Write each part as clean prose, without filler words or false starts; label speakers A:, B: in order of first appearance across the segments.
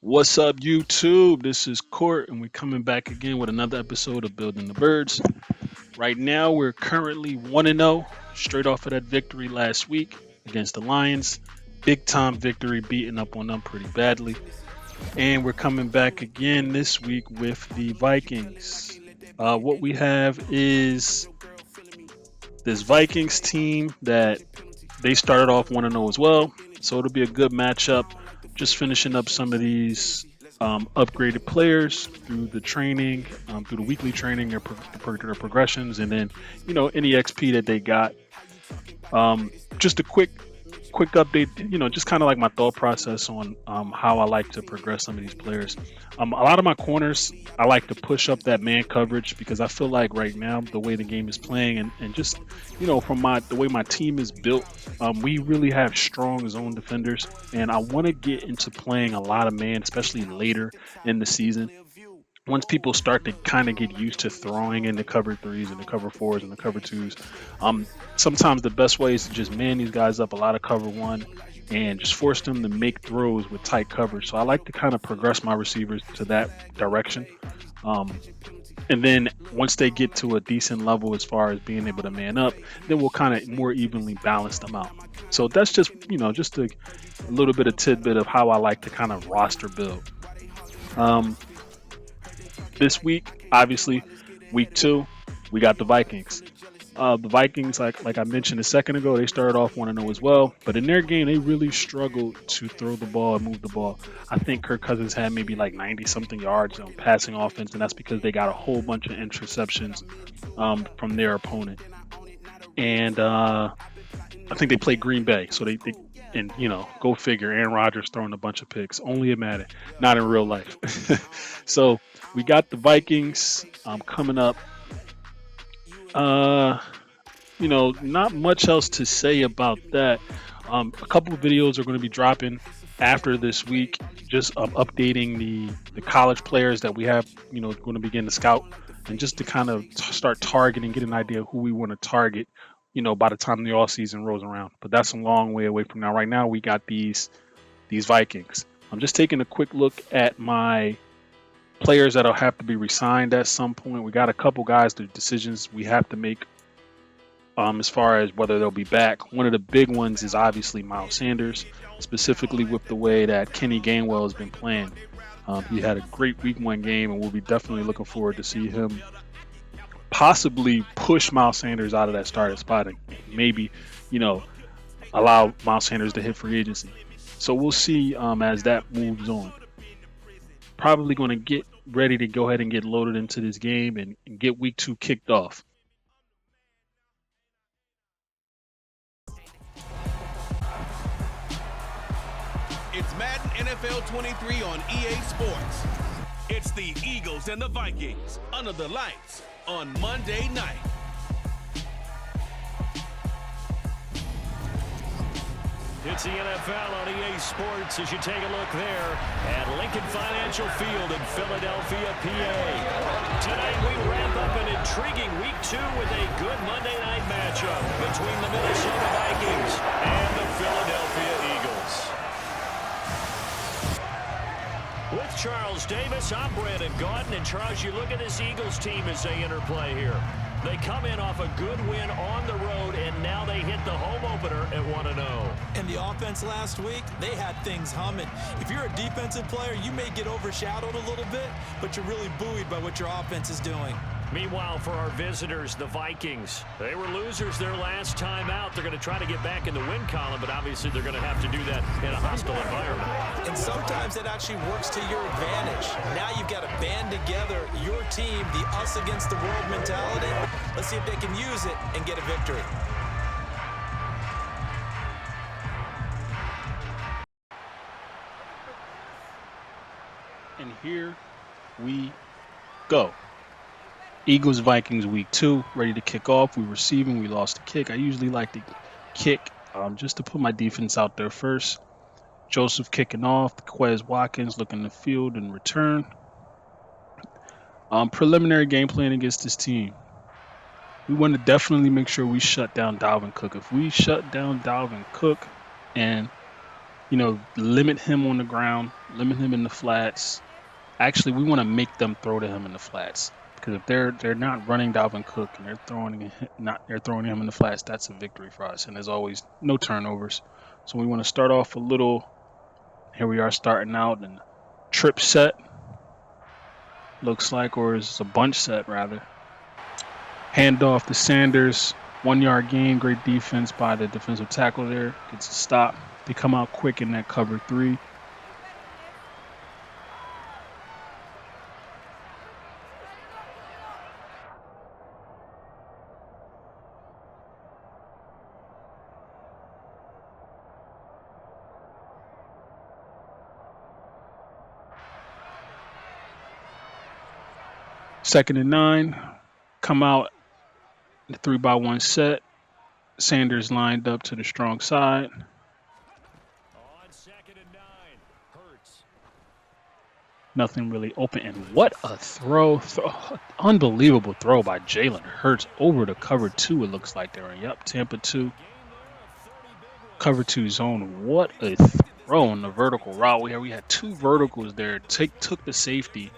A: What's up, YouTube? This is Court, and we're coming back again with another episode of Building the Birds. Right now, we're currently 1-0, straight off of that victory last week against the Lions. Big time victory, beating up on them pretty badly. And we're coming back again this week with the Vikings. What we have is this Vikings team that they started off 1-0 as well. So it'll be a good matchup. Just finishing up some of these upgraded players through the training, through the weekly training, their progressions, and then any XP that they got. Just a quick update. Just kind of like my thought process on how I like to progress some of these players. A lot of my corners, I like to push up that man coverage because I feel like right now the way the game is playing and just from the way my team is built, we really have strong zone defenders, and I want to get into playing a lot of man, especially later in the season. Once people start to kind of get used to throwing in the cover threes and the cover fours and the cover twos, sometimes the best way is to just man these guys up a lot of cover one and just force them to make throws with tight coverage. So I like to kind of progress my receivers to that direction. And then once they get to a decent level as far as being able to man up, then we'll kind of more evenly balance them out. So that's just a little bit of tidbit of how I like to kind of roster build. This week, obviously, week 2, we got the Vikings. The Vikings, like I mentioned a second ago, they started off 1-0 as well, but in their game, they really struggled to throw the ball and move the ball. I think Kirk Cousins had maybe like 90-something yards on passing offense, and that's because they got a whole bunch of interceptions from their opponent. And I think they played Green Bay, so they go figure, Aaron Rodgers throwing a bunch of picks, only in Madden, not in real life. So we got the Vikings coming up. Not much else to say about that. A couple of videos are going to be dropping after this week, just updating the college players that we have, going to begin to scout, and just to kind of start targeting, get an idea of who we want to target, by the time the all season rolls around. But that's a long way away from now. Right now, we got these Vikings. I'm just taking a quick look at my players that'll have to be resigned at some point. We got a couple guys, the decisions we have to make as far as whether they'll be back. One of the big ones is obviously Miles Sanders, specifically with the way that Kenny Gainwell has been playing. He had a great week 1 game, and we'll be definitely looking forward to see him possibly push Miles Sanders out of that starting spot and maybe, allow Miles Sanders to hit free agency. So we'll see as that moves on. Probably going to get ready to go ahead and get loaded into this game and get week 2 kicked off.
B: It's Madden NFL 23 on EA Sports. It's the Eagles and the Vikings under the lights on Monday night.
C: It's the NFL on EA Sports as you take a look there at Lincoln Financial Field in Philadelphia, PA. Tonight we wrap up an intriguing week 2 with a good Monday night matchup between the Minnesota Vikings and the Philadelphia Eagles. With Charles Davis, I'm Brandon Gaudin. And Charles, you look at this Eagles team as they interplay here. They come in off a good win on the road, and now they hit the home opener at 1-0.
D: And the offense last week, they had things humming. If you're a defensive player, you may get overshadowed a little bit, but you're really buoyed by what your offense is doing.
C: Meanwhile, for our visitors, the Vikings, they were losers their last time out. They're going to try to get back in the win column, but obviously they're going to have to do that in a hostile environment.
D: And sometimes that actually works to your advantage. Now you've got to band together your team, the us against the world mentality. Let's see if they can use it and get a victory.
A: And here we go. Eagles Vikings week 2 ready to kick off. We receiving. We lost the kick. I usually like to kick just to put my defense out there first. Joseph kicking off. Quez Watkins looking to field and return. Preliminary game plan against this team. We want to definitely make sure we shut down Dalvin Cook. If we shut down Dalvin Cook and limit him on the ground, limit him in the flats. Actually, we want to make them throw to him in the flats because if they're not running Dalvin Cook and they're throwing him in the flats, that's a victory for us. And there's always no turnovers. So we want to start off a little. Here we are starting out and trip set looks like, or is a bunch set rather. Handoff to Sanders, 1 yard gain, great defense by the defensive tackle there. Gets a stop. They come out quick in that cover 3. Second and 9, come out the 3-by-1 set. Sanders lined up to the strong side.
C: On 2nd and 9, Hurts.
A: Nothing really open. And what a throw. Unbelievable throw by Jalen Hurts over to cover 2, it looks like they're in. Yep, Tampa 2. Cover 2 zone. What a throw on the vertical route. We had 2 verticals there. Took the safety.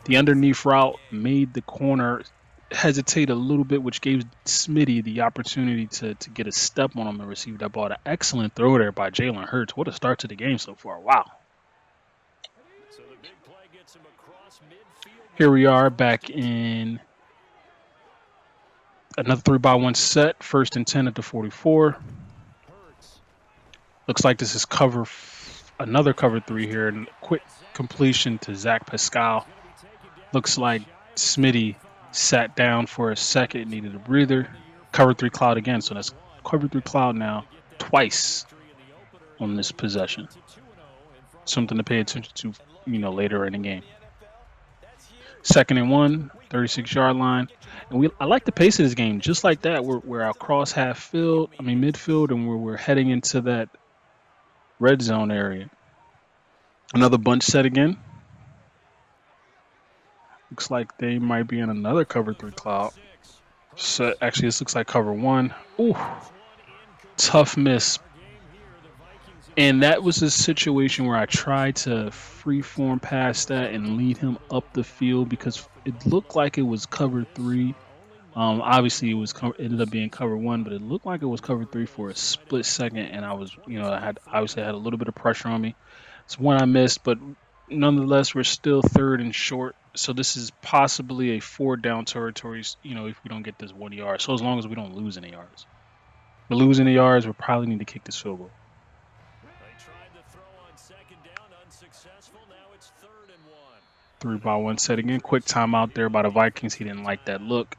A: The underneath route made the corner hesitate a little bit, which gave Smitty the opportunity to get a step on him and receive that ball. An excellent throw there by Jalen Hurts. What a start to the game so far. Wow.
C: So the big play gets him across midfield.
A: Here we are back in another 3-by-1 set. 1st and 10 at the 44.
C: Hurts.
A: Looks like this is another cover 3 here. And quick completion to Zach Pascal. Looks like Smitty sat down for a second, needed a breather. Cover 3 cloud again. So that's cover 3 cloud now twice on this possession. Something to pay attention to, later in the game. 2nd and 1, 36-yard line. And I like the pace of this game. Just like that, we're across midfield, and we're heading into that red zone area. Another bunch set again. Looks like they might be in another cover 3 cloud. So actually, this looks like cover 1. Ooh, tough miss. And that was a situation where I tried to freeform past that and lead him up the field because it looked like it was cover 3. Obviously, ended up being cover 1, but it looked like it was cover 3 for a split second. And I was, I had a little bit of pressure on me. It's one I missed, but nonetheless, we're still 3rd and short. So this is possibly a 4-down territory, if we don't get this 1 yard. So as long as we don't lose any yards. If we lose any yards, we probably need to kick this field goal.
C: They tried to throw on 2nd down, unsuccessful. Now it's 3rd and 1.
A: 3-by-1 set again. Quick timeout there by the Vikings. He didn't like that look.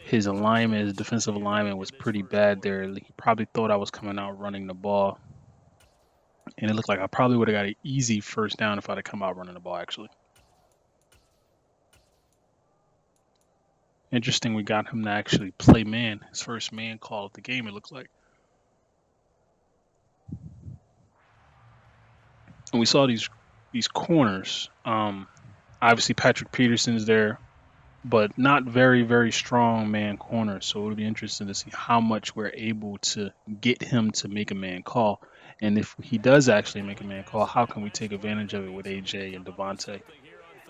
A: His defensive alignment was pretty bad there. He probably thought I was coming out running the ball. And it looked like I probably would have got an easy 1st down if I'd have come out running the ball, actually. Interesting, we got him to actually play man. His first man call of the game, it looks like. And we saw these corners. Obviously, Patrick Peterson's there, but not very, very strong man corners. So it'll be interesting to see how much we're able to get him to make a man call. And if he does actually make a man call, how can we take advantage of it with AJ and Devontae?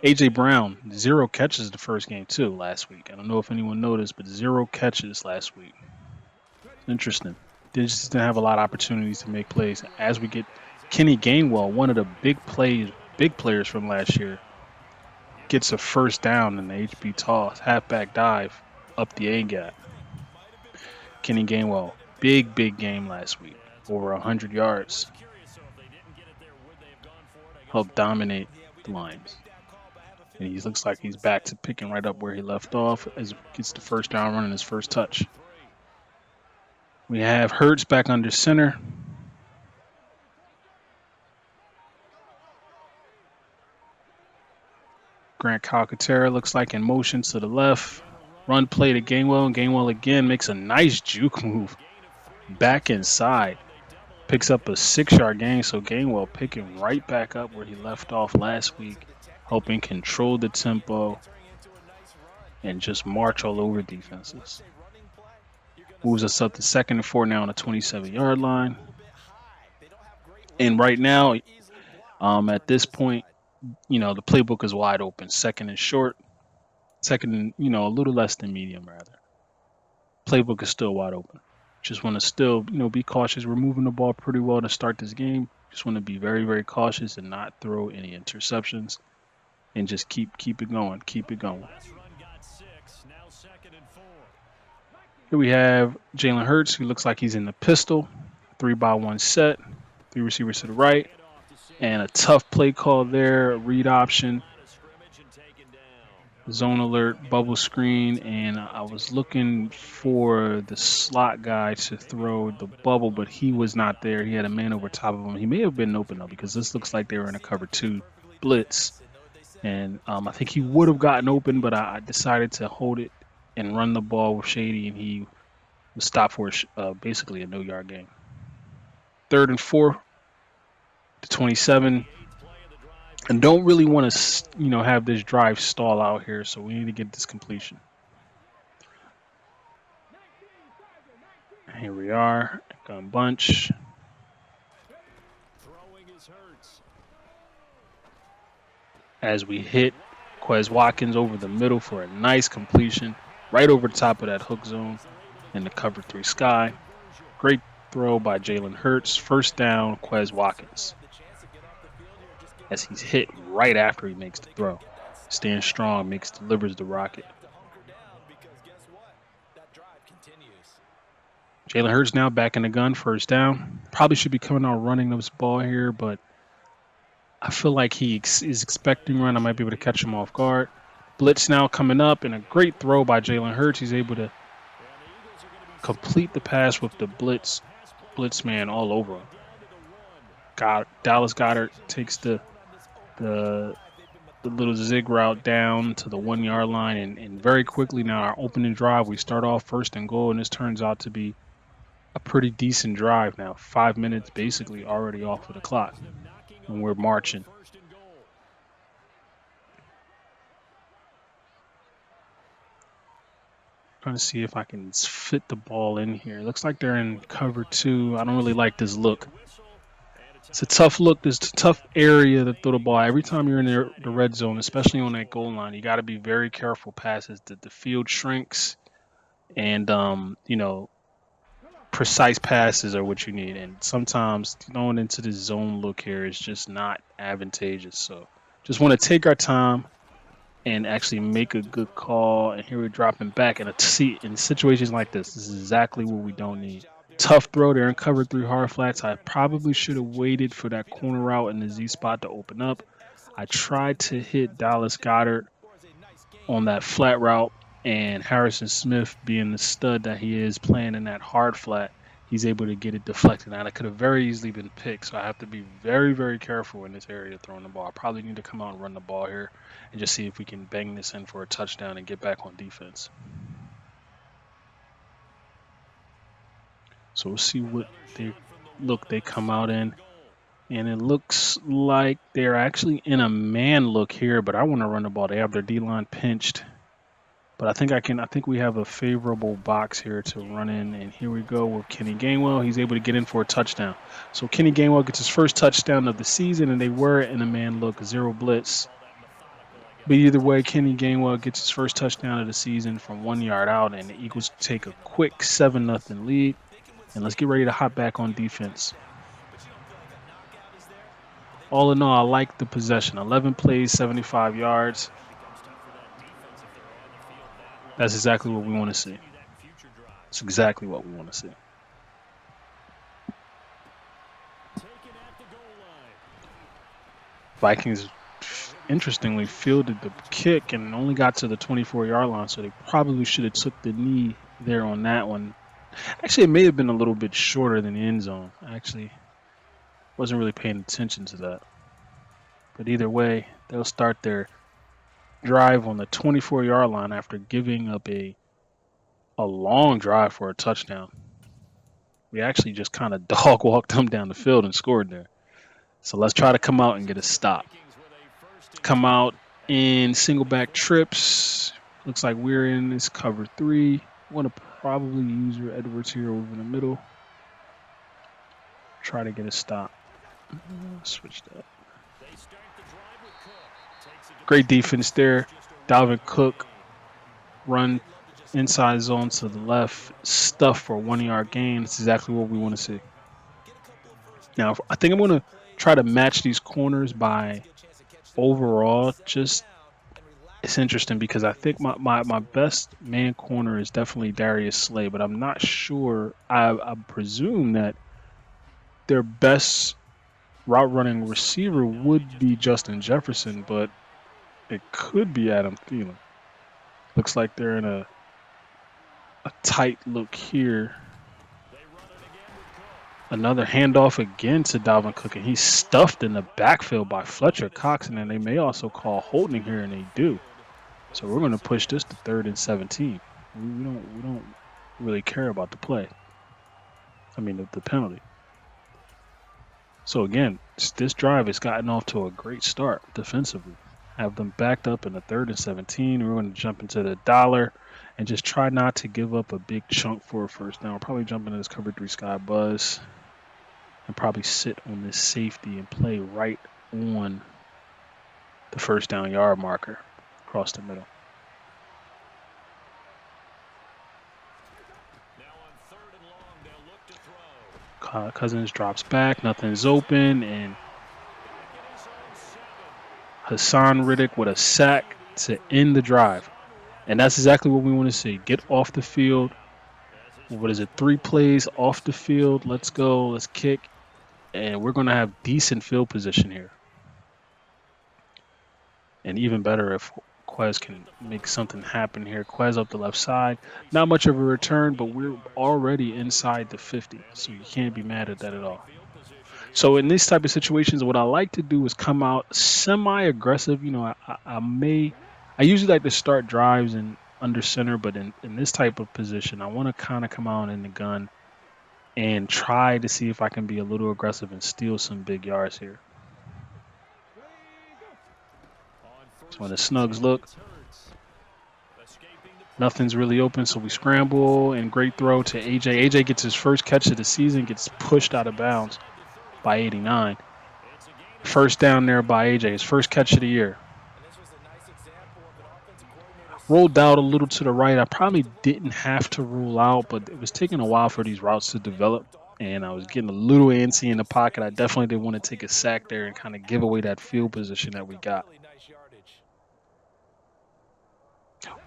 A: AJ Brown, 0 catches the first game too last week. I don't know if anyone noticed, but 0 catches last week. Interesting. They just didn't have a lot of opportunities to make plays. As we get Kenny Gainwell, one of the big players from last year, gets a 1st down in the HB toss, halfback dive up the A gap. Kenny Gainwell, big game last week, over 100 yards. Helped dominate the Lions. And he looks like he's back to picking right up where he left off as he gets the 1st down run and his first touch. We have Hurts back under center. Grant Calcaterra looks like in motion to the left. Run play to Gainwell, and Gainwell again makes a nice juke move back inside. Picks up a 6-yard gain, so Gainwell picking right back up where he left off last week, helping control the tempo and just march all over defenses. Moves us up to 2nd and 4 now on the 27-yard line. And right now, At this point, the playbook is wide open. Second and short, second and, a little less than medium, rather. Playbook is still wide open. Just want to still, be cautious. We're moving the ball pretty well to start this game. Just want to be very, very cautious and not throw any interceptions and just keep it going. Keep it going. Here we have Jalen Hurts, who looks like he's in the pistol. 3-by-1 set. 3 receivers to the right. And a tough play call there. A read option. Zone alert, bubble screen, and I was looking for the slot guy to throw the bubble, but he was not there. He had a man over top of him. He may have been open, though, because this looks like they were in a cover 2 blitz. And I think he would have gotten open, but I decided to hold it and run the ball with Shady, and he was stopped for basically a no-yard gain. 3rd and 4 to 27. And don't really want to, have this drive stall out here, so we need to get this completion. Here we are, gun bunch. As we hit Quez Watkins over the middle for a nice completion, right over the top of that hook zone in the cover 3 sky. Great throw by Jalen Hurts. First down, Quez Watkins. As he's hit right after he makes the throw. Stands strong, delivers the rocket. Jalen Hurts now back in the gun, first down. Probably should be coming out running this ball here, but I feel like he is expecting run. I might be able to catch him off guard. Blitz now coming up, and a great throw by Jalen Hurts. He's able to complete the pass with the blitz man all over him. Dallas Goedert takes the little zig route down to the 1-yard line, and very quickly now our opening drive, we start off 1st and goal, and this turns out to be a pretty decent drive now. 5 minutes basically already off of the clock, and we're marching. Trying to see if I can fit the ball in here. Looks like they're in cover 2. I don't really like this look. It's a tough look. It's a tough area to throw the ball. Every time you're in the red zone, especially on that goal line, you got to be very careful passes. The field shrinks, and precise passes are what you need. And sometimes going into this zone look here is just not advantageous. So just want to take our time and actually make a good call. And here we're dropping back. And in situations like this is exactly what we don't need. Tough throw there in cover 3 hard flats. I probably should have waited for that corner route in the Z spot to open up. I tried to hit Dallas Goedert on that flat route, and Harrison Smith, being the stud that he is, playing in that hard flat, he's able to get it deflected. Now, that could have very easily been picked, so I have to be very, very careful in this area throwing the ball. I probably need to come out and run the ball here and just see if we can bang this in for a touchdown and get back on defense. So we'll see what they come out in. And it looks like they're actually in a man look here, but I want to run the ball. They have their D-line pinched. But I think we have a favorable box here to run in. And here we go with Kenny Gainwell. He's able to get in for a touchdown. So Kenny Gainwell gets his first touchdown of the season, and they were in a man look, 0 blitz. But either way, Kenny Gainwell gets his first touchdown of the season from 1 yard out, and the Eagles take a quick 7-0 lead. And let's get ready to hop back on defense. All in all, I like the possession. 11 plays, 75 yards. That's exactly what we want to see. It's exactly what we want to see. Vikings, interestingly, fielded the kick and only got to the 24-yard line, so they probably should have took the knee there on that one. Actually, it may have been a little bit shorter than the end zone. I actually wasn't really paying attention to that. But either way, they'll start their drive on the 24-yard line after giving up a long drive for a touchdown. We actually just kind of dog walked them down the field and scored there. So let's try to come out and get a stop. Come out in single back trips. Looks like we're in this cover 3. Want to probably use your Edwards here over in the middle. Try to get a stop. Switch that. Great defense there. Dalvin Cook run inside zone to the left, stuff for a 1 yard gain. That's exactly what we want to see. Now, I think I'm going to try to match these corners by overall. Just it's interesting because I think my best man corner is definitely Darius Slay, but I'm not sure. I presume that their best route running receiver would be Justin Jefferson, but it could be Adam Thielen. Looks like they're in a tight look here. Another handoff again to Dalvin Cook, and he's stuffed in the backfield by Fletcher Cox, and then they may also call holding here, and they do. So we're going to push this to 3rd and 17. We don't really care about the play. I mean the penalty. So again, this drive has gotten off to a great start defensively. Have them backed up in the 3rd and 17. We're going to jump into the dollar and just try not to give up a big chunk for a first down. We'll probably jump into this cover 3 sky buzz and probably sit on this safety and play right on the first down yard marker across the middle. Cousins drops back, nothing's open, and Hassan Riddick with a sack to end the drive. And that's exactly what we want to see. Get off the field. What is it? 3 plays off the field. Let's go. Let's kick. And we're going to have decent field position here. And even better if Quez can make something happen here. Quez up the left side. Not much of a return, but we're already inside the 50. So you can't be mad at that at all. So in these type of situations, what I like to do is come out semi-aggressive. You know, I usually like to start drives in under center, but in this type of position, I want to kind of come out in the gun and try to see if I can be a little aggressive and steal some big yards here. So when the snugs look, nothing's really open, so we scramble, and great throw to AJ. AJ gets his first catch of the season, gets pushed out of bounds by 89. First down there by AJ, his first catch of the year. Rolled out a little to the right. I probably didn't have to roll out, but it was taking a while for these routes to develop, and I was getting a little antsy in the pocket. I definitely didn't want to take a sack there and kind of give away that field position that we got.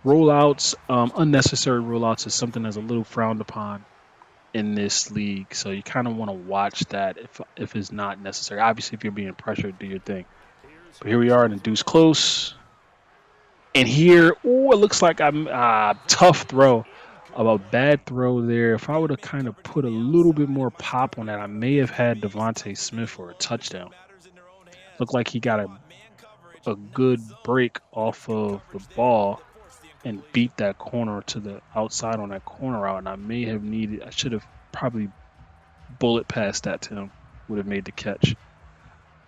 A: Rollouts, unnecessary rollouts is something that's a little frowned upon in this league, so you kind of want to watch that if it's not necessary. Obviously, if you're being pressured, do your thing. But here we are in the deuce close. And here, it looks like I'm tough throw. A bad throw there. If I would have kind of put a little bit more pop on that, I may have had Devontae Smith for a touchdown. Looked like he got a good break off of the ball and beat that corner to the outside on that corner route. And I should have probably bullet past that to him. Would have made the catch.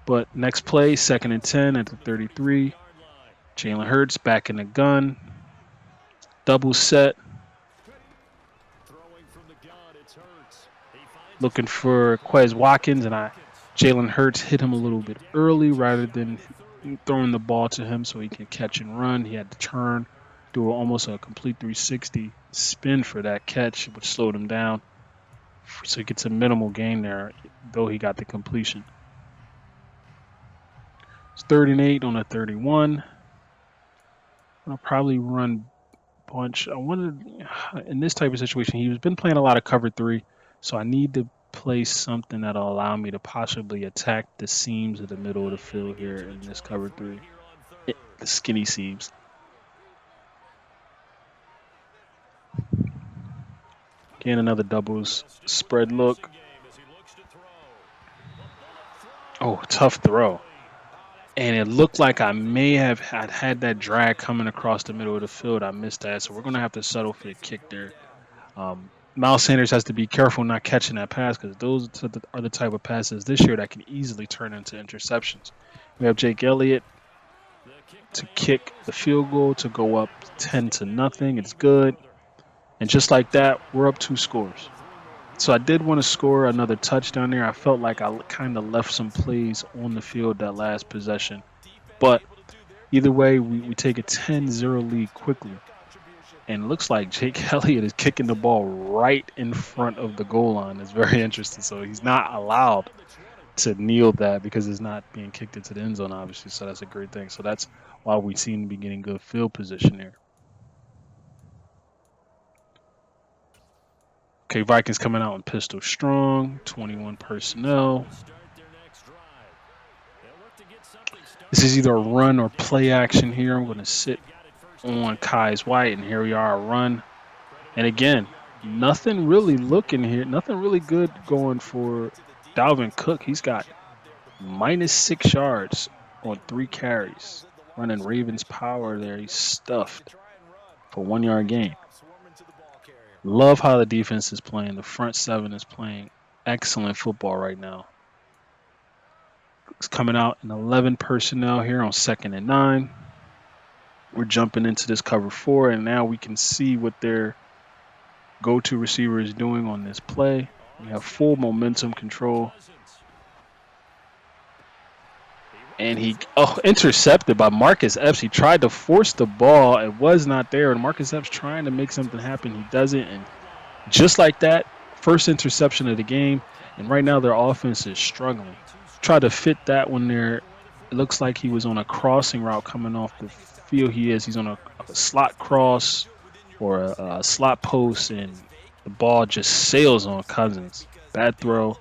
A: But next play, 2nd and 10 at the 33. Jalen Hurts back in the gun. Double set. Looking for Quez Watkins, and Jalen Hurts hit him a little bit early rather than throwing the ball to him so he can catch and run. He had to turn, do almost a complete 360 spin for that catch, which slowed him down. So he gets a minimal gain there, though he got the completion. It's 3rd and 8 on a 31. I'll probably run bunch. I wanted, in this type of situation, he's been playing a lot of cover 3, so I need to play something that'll allow me to possibly attack the seams of the middle of the field here in this cover 3. The skinny seams. Again, another doubles spread look. Oh, tough throw. And it looked like I may have had that drag coming across the middle of the field. I missed that, so we're going to have to settle for the kick there. Miles Sanders has to be careful not catching that pass because those are the type of passes this year that can easily turn into interceptions. We have Jake Elliott to kick the field goal to go up 10-0. It's good. And just like that, we're up 2 scores. So I did want to score another touchdown there. I felt like I kind of left some plays on the field that last possession. But Either way, we take a 10-0 lead quickly. And it looks like Jake Elliott is kicking the ball right in front of the goal line. It's very interesting. So he's not allowed to kneel that because it's not being kicked into the end zone, obviously. So that's a great thing. So that's why we seem to be getting good field position here. Okay, Vikings coming out in pistol strong, 21 personnel. This is either a run or play action here. I'm going to sit on Kai's White, and here we are, a run. And again, nothing really looking here. Nothing really good going for Dalvin Cook. He's got -6 yards on 3 carries. Running Ravens power there. He's stuffed for 1 yard gain. Love how the defense is playing. The front seven is playing excellent football right now. It's coming out in 11 personnel here on 2nd and 9. We're jumping into this cover 4, and now we can see what their go-to receiver is doing on this play. We have full momentum control. And he intercepted by Marcus Epps. He tried to force the ball. It was not there. And Marcus Epps trying to make something happen. He doesn't. And just like that, first interception of the game. And right now their offense is struggling. Tried to fit that one there. It looks like he was on a crossing route coming off the field. He's on a slot cross or a slot post, and the ball just sails on Cousins. Bad throw.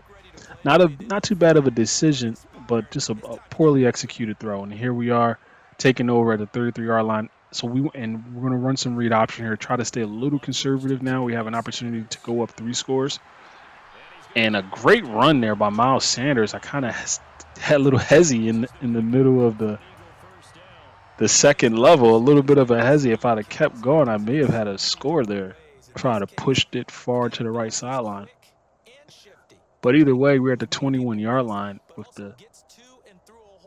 A: Not too bad of a decision, but just a poorly executed throw. And here we are taking over at the 33-yard line. So we're going to run some read option here, try to stay a little conservative now. We have an opportunity to go up 3 scores. And a great run there by Miles Sanders. I kind of had a little hezzy in the middle of the second level, a little bit of a hezzy. If I'd have kept going, I may have had a score there. Try to push it far to the right sideline. But either way, we're at the 21-yard line with the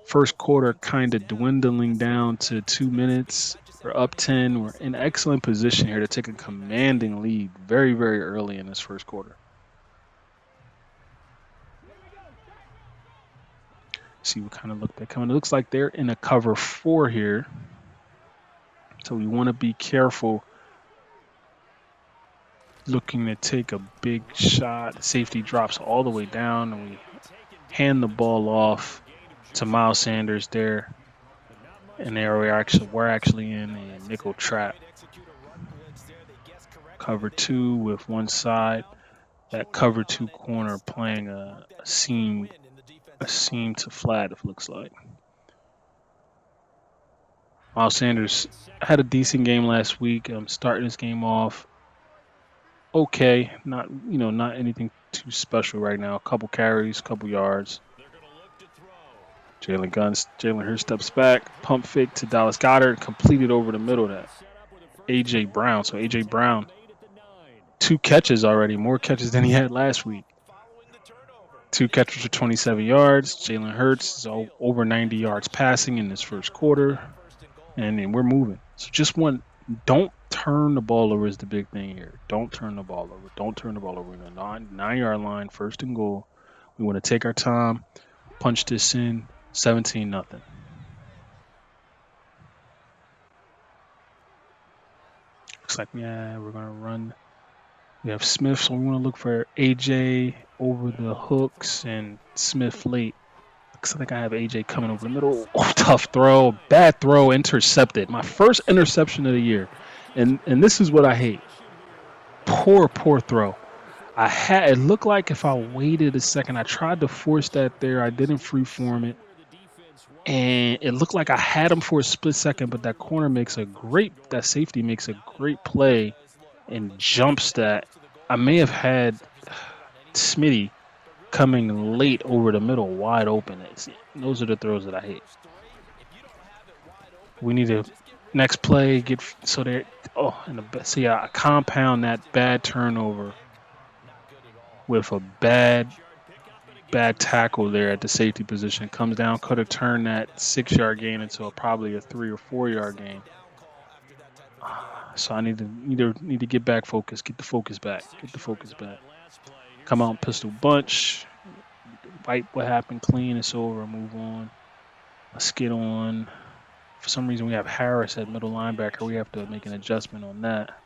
A: first quarter kind of dwindling down to 2 minutes. We're up 10. We're in excellent position here to take a commanding lead very, very early in this first quarter. See what kind of look they're coming. It looks like they're in a cover 4 here. So we want to be careful looking to take a big shot. Safety drops all the way down, and we hand the ball off to Miles Sanders there. And there we're actually in a nickel trap. Cover 2 with one side. That cover 2 corner playing a seam to flat, it looks like. Miles Sanders had a decent game last week. Starting this game off okay, not anything too special right now. A couple carries, couple yards. Jalen Hurts steps back, pump fake to Dallas Goedert, completed over the middle of that. A.J. Brown. So A.J. Brown, 2 catches already, more catches than he had last week. 2 catches for 27 yards. Jalen Hurts is over 90 yards passing in this first quarter. And we're moving. So don't turn the ball over is the big thing here. Don't turn the ball over. Don't turn the ball over. In the 9-yard line, 1st and goal. We want to take our time, punch this in, 17-0. Looks like, we're going to run. We have Smith, so we want to look for AJ over the hooks and Smith late. Looks like I have AJ coming over the middle. Oh, tough throw. Bad throw. Intercepted. My first interception of the year. And this is what I hate. Poor throw. It looked like if I waited a second, I tried to force that there. I didn't freeform it. And it looked like I had him for a split second, but that safety makes a great play and jumps that. I may have had Smitty coming late over the middle, wide open. Those are the throws that I hate. We need to next play compound that bad turnover with a bad tackle there at the safety position. Comes down, could have turned that 6-yard gain into probably a 3 or 4 yard gain. So I need to get back focused. Get the focus back. Come out and pistol bunch. Wipe what happened clean. It's over. Move on. Let's get on. For some reason, we have Harris at middle linebacker. We have to make an adjustment on that.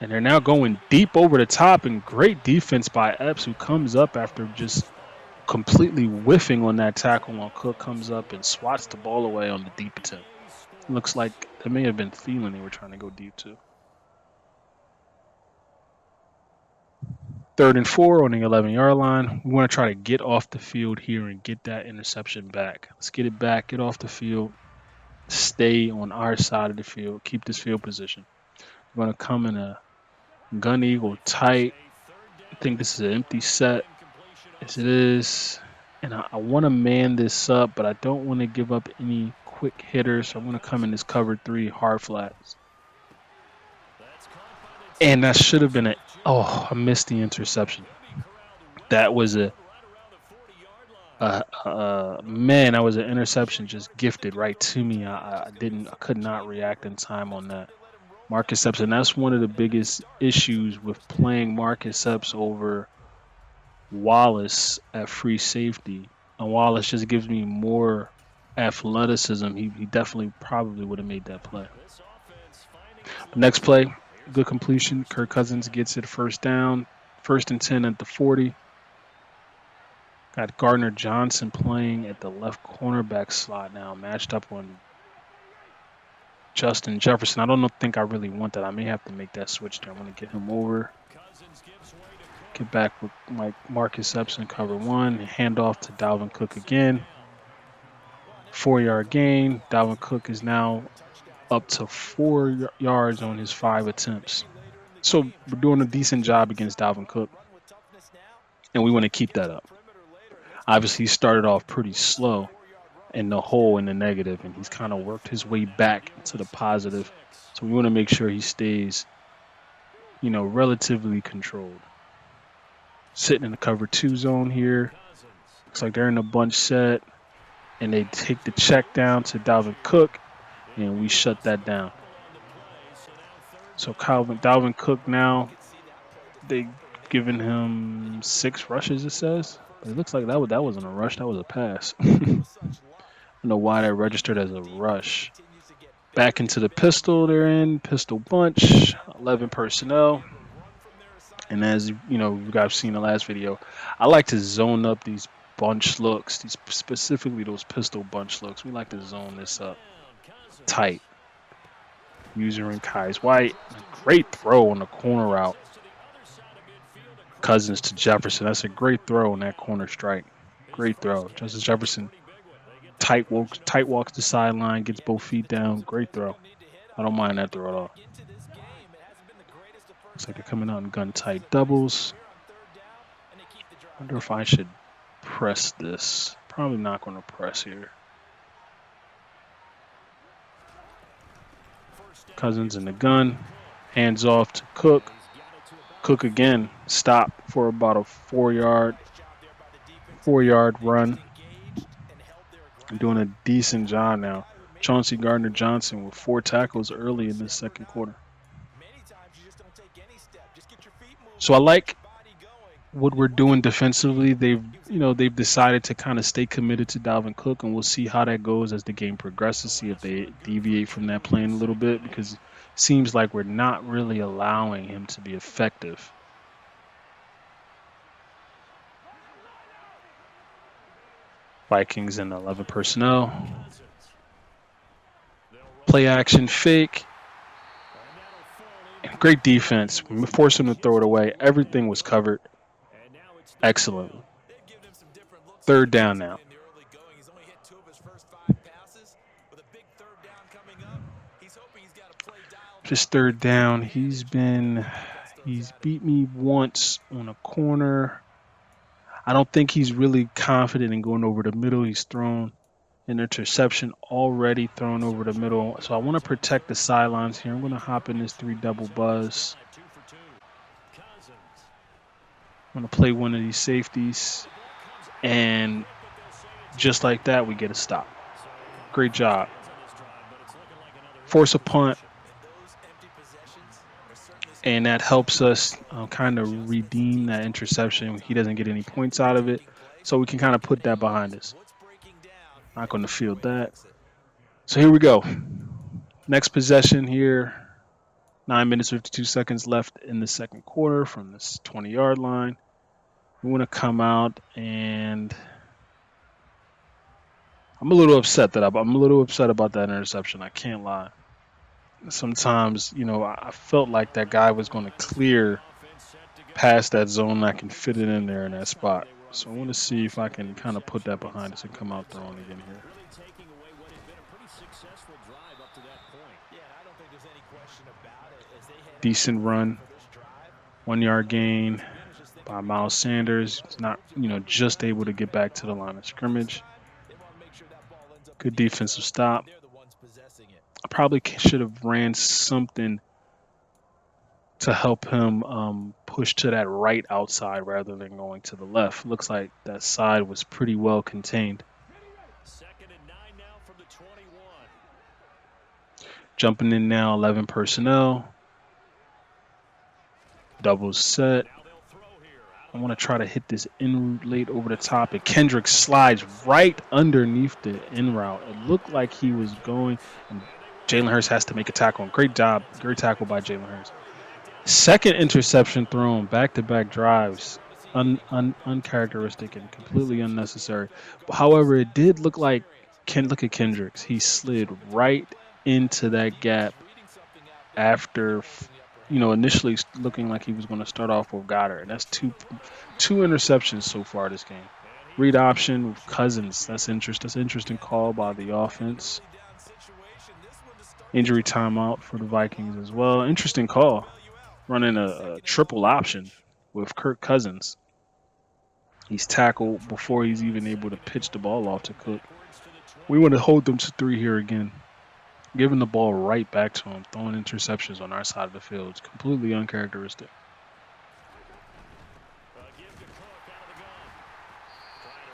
A: And they're now going deep over the top, and great defense by Epps, who comes up after just completely whiffing on that tackle on Cook, comes up and swats the ball away on the deep attempt. Looks like it may have been Thielen they were trying to go deep to. 3rd and 4 on the 11-yard line. We want to try to get off the field here and get that interception back. Let's get it back, get off the field, stay on our side of the field, keep this field position. We're going to come in a gun eagle tight. I think this is an empty set. Yes, it is. And I want to man this up, but I don't want to give up any quick hitters. So I'm going to come in this cover 3 hard flats. And that should have been I missed the interception. That was that was an interception just gifted right to me. I could not react in time on that. Marcus Epps, and that's one of the biggest issues with playing Marcus Epps over Wallace at free safety. And Wallace just gives me more athleticism. He definitely probably would have made that play. The next play, good completion. Kirk Cousins gets it first down. 1st and 10 at the 40. Got Gardner Johnson playing at the left cornerback slot now, matched up on Justin Jefferson. I don't think I really want that. I may have to make that switch there. I want to get him over. Get back with Marcus Epps in cover 1. Hand off to Dalvin Cook again. 4-yard gain. Dalvin Cook is now up to 4 yards on his 5 attempts. So we're doing a decent job against Dalvin Cook. And we want to keep that up. Obviously, he started off pretty slow in the hole in the negative, and he's kind of worked his way back to the positive. So we want to make sure he stays, relatively controlled. Sitting in the cover 2 zone here. Looks like they're in a bunch set, and they take the check down to Dalvin Cook, and we shut that down. So Dalvin Cook now, they giving him 6 rushes, it says. But it looks like that wasn't a rush. That was a pass. I don't know why that registered as a rush. Back into the pistol they're in. Pistol bunch. 11 personnel. And as you guys seen in the last video, I like to zone up these bunch looks. Specifically those pistol bunch looks. We like to zone this up tight. User in Kai's White. Great throw on the corner route. Cousins to Jefferson. That's a great throw on that corner strike. Great throw. Justin Jefferson tight walks the sideline, gets both feet down. Great throw. I don't mind that throw at all. Looks like they're coming out in gun tight doubles. Wonder if I should press this. Probably not going to press here. Cousins in the gun. Hands off to Cook. Cook again, stop for about a 4-yard run. I'm doing a decent job now. Chauncey Gardner-Johnson with 4 tackles early in the second quarter. So I like what we're doing defensively. They've decided to kind of stay committed to Dalvin Cook, and we'll see how that goes as the game progresses. See if they deviate from that plan a little bit, because it seems like we're not really allowing him to be effective. Vikings in 11 personnel. Play action fake. Great defense. We forced him to throw it away. Everything was covered. Excellent. 3rd down now. Just 3rd down. He's beat me once on a corner. I don't think he's really confident in going over the middle. He's thrown an interception already thrown over the middle. So I want to protect the sidelines here. I'm going to hop in this 3 double buzz. I'm going to play one of these safeties. And just like that, we get a stop. Great job. Force a punt. And that helps us kind of redeem that interception. He doesn't get any points out of it. So we can kind of put that behind us. Not going to field that. So here we go. Next possession here. 9 minutes, 52 seconds left in the second quarter from this 20-yard line. We want to come out, and I'm a little upset about that interception. I can't lie. Sometimes, I felt like that guy was going to clear past that zone. I can fit it in there in that spot. So I want to see if I can kind of put that behind us and come out throwing again here. Decent run. 1 yard gain by Miles Sanders. He's not, just able to get back to the line of scrimmage. Good defensive stop. I probably should have ran something to help him push to that right outside rather than going to the left. Looks like that side was pretty well contained. Jumping in now, 11 personnel. Double set. I want to try to hit this in route late over the top, and Kendrick slides right underneath the in route. It looked like he was going, and Jalen Hurts has to make a tackle. Great job. Great tackle by Jalen Hurts. Second interception thrown, back-to-back drives. Uncharacteristic and completely unnecessary. However, it did look like, look at Kendricks. He slid right into that gap after, initially looking like he was going to start off with Goddard. And that's two interceptions so far this game. Read option with Cousins. That's interesting. That's an interesting call by the offense. Injury timeout for the Vikings as well. Interesting call. Running a triple option with Kirk Cousins. He's tackled before he's even able to pitch the ball off to Cook. We want to hold them to 3 here again. Giving the ball right back to him, throwing interceptions on our side of the field. It's completely uncharacteristic.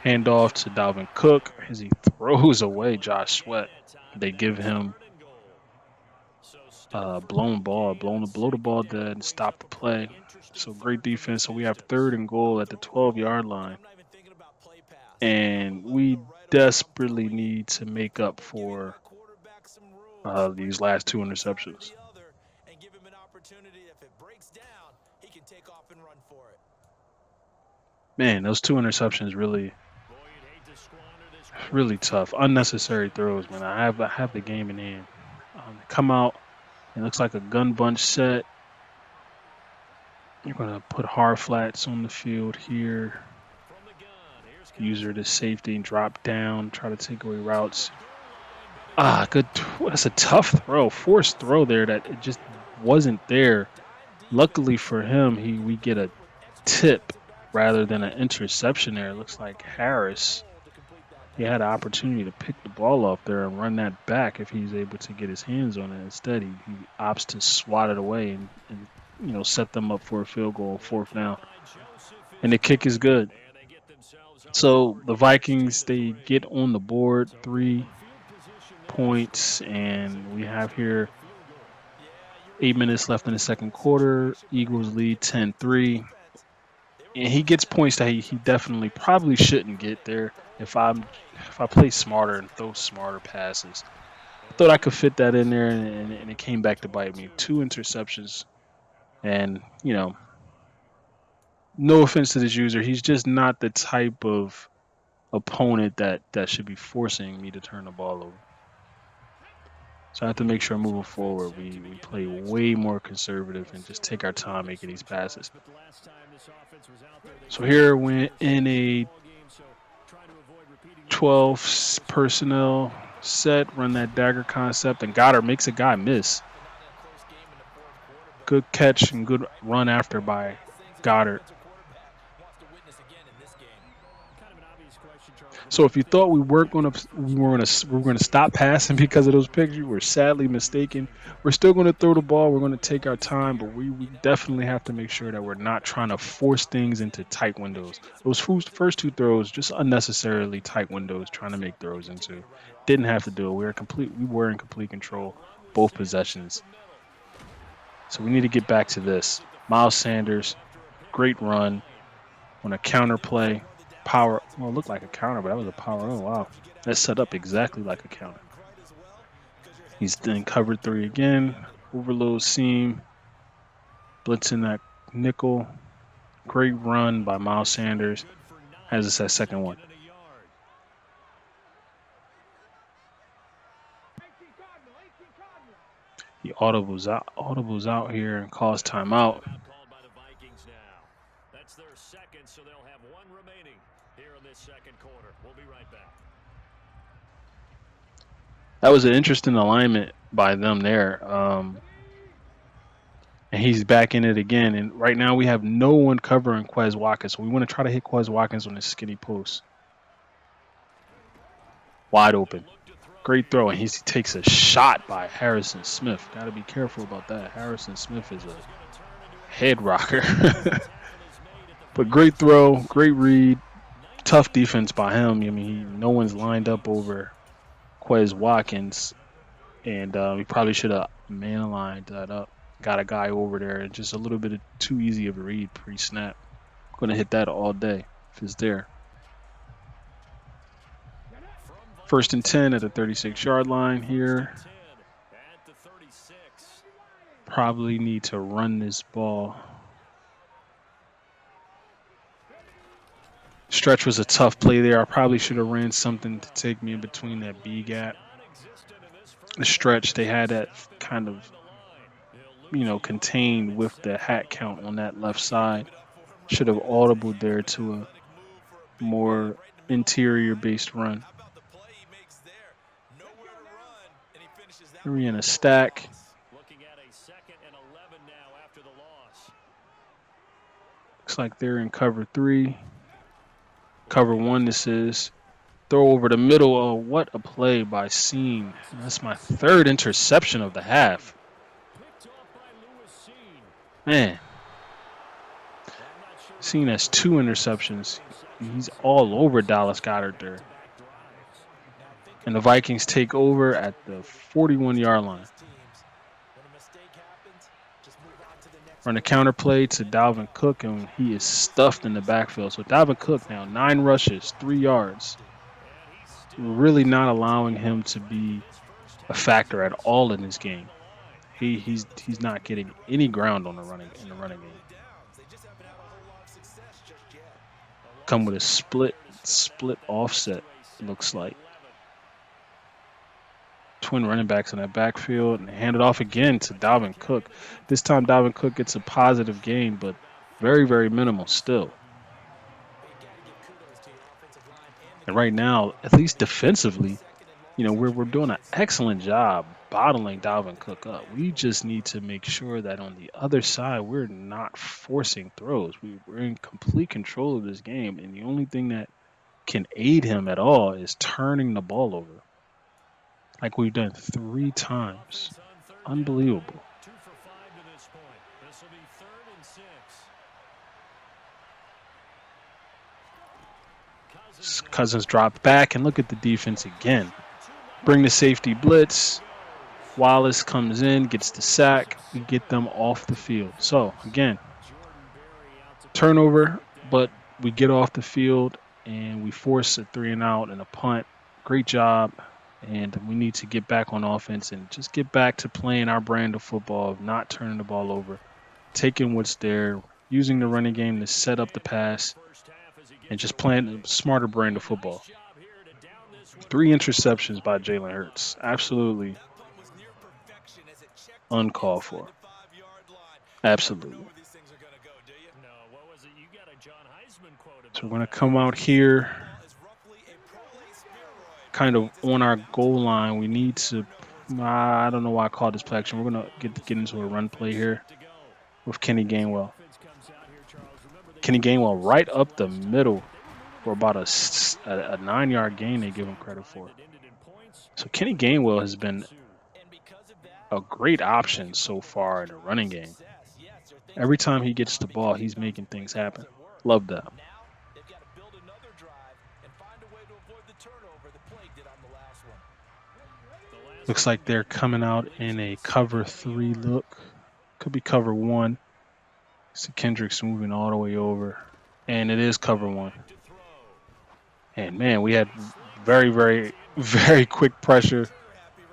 A: Handoff to Dalvin Cook as he throws away Josh Sweat. They give him blow the ball dead and stop the play. So great defense. So we have 3rd and goal at the 12-yard line. And we desperately need to make up for these last 2 interceptions. Man, those 2 interceptions really tough. Unnecessary throws, man. I have the game in hand. Come out. It looks like a gun bunch set. You're going to put hard flats on the field here. User to safety and drop down. Try to take away routes. Good. That's a tough throw. Forced throw there that it just wasn't there. Luckily for him, we get a tip rather than an interception there. It looks like Harris, he had an opportunity to pick the ball off there and run that back if he's able to get his hands on it. Instead, he opts to swat it away and set them up for a field goal, 4th down. And the kick is good. So the Vikings, they get on the board, 3 points, and we have here 8 minutes left in the second quarter. Eagles lead 10-3. And he gets points that he definitely probably shouldn't get there if I play smarter and throw smarter passes. I thought I could fit that in there, and it came back to bite me. 2 interceptions. And, no offense to this user, he's just not the type of opponent that should be forcing me to turn the ball over. So I have to make sure moving forward we play way more conservative and just take our time making these passes. So here we're in a 12 personnel set, run that dagger concept, and Goddard makes a guy miss. Good catch and good run after by Goddard. So if you thought we were going to stop passing because of those picks, you were sadly mistaken. We're still going to throw the ball. We're going to take our time, but we definitely have to make sure that we're not trying to force things into tight windows. Those first 2 throws, just unnecessarily tight windows, trying to make throws into. Didn't have to do it. We were in complete control both possessions. So we need to get back to this. Miles Sanders, great run on a counter play. Power. Well, it looked like a counter, but that was a power. Oh, wow. That's set up exactly like a counter. He's then covered 3 again. Overload seam. Blitzing that nickel. Great run by Miles Sanders. Has us at second one. He audibles out here and calls timeout.
C: That's their second, so they'll have 1 remaining here in this second quarter. We'll be right back.
A: That was an interesting alignment by them there. And he's back in it again. And right now we have no one covering Quez Watkins. So we want to try to hit Quez Watkins on this skinny post. Wide open. Great throw. And he takes a shot by Harrison Smith. Got to be careful about that. Harrison Smith is a head rocker. But great throw. Great read. Tough defense by him. I mean, no one's lined up over Quez Watkins. And he probably should have man-aligned that up. Got a guy over there. Just a little bit too easy of a read pre-snap. Going to hit that all day if it's there. 1st and 10 at the 36-yard line here. Probably need to run this ball. Stretch was a tough play there. I probably should have ran something to take me in between that B gap. The stretch, they had that kind of, contained with the hat count on that left side. Should have audibled there to a more interior-based run. Here we in a stack. Looks like they're in cover 3. Cover 1 this is. Throw over the middle. Oh, what a play by Seam. That's my 3rd interception of the half. Man. Seam has 2 interceptions. He's all over Dallas Goedert there. And the Vikings take over at the 41-yard line. Run a counter play to Dalvin Cook, and he is stuffed in the backfield. So Dalvin Cook now 9 rushes, 3 yards. We're really not allowing him to be a factor at all in this game. He's not getting any ground on the running game. Come with a split offset, looks like. Twin running backs in that backfield, and hand it off again to Dalvin Cook. This time Dalvin Cook gets a positive gain, but very, very minimal still. And right now, at least defensively, we're doing an excellent job bottling Dalvin Cook up. We just need to make sure that on the other side, we're not forcing throws. We're in complete control of this game, and the only thing that can aid him at all is turning the ball over. Like we've done 3 times. Unbelievable. Cousins dropped back, and look at the defense again. Bring the safety blitz. Wallace comes in, gets the sack. We get them off the field. So, again, turnover, but we get off the field, and we force a 3-and-out and a punt. Great job. And we need to get back on offense and just get back to playing our brand of football, of not turning the ball over, taking what's there, using the running game to set up the pass, and just playing a smarter brand of football. 3 interceptions by Jalen Hurts. Absolutely uncalled for. Absolutely. So we're going to come out here kind of on our goal line. We need to, I don't know why I called this play action. We're going to get into a run play here with Kenny Gainwell. Kenny Gainwell right up the middle for about a 9-yard gain they give him credit for. So Kenny Gainwell has been a great option so far in the running game. Every time he gets the ball, he's making things happen. Love that. Looks like they're coming out in a cover 3 look. Could be cover 1. So Kendrick's moving all the way over. And it is cover 1. And man, we had very, very, very quick pressure.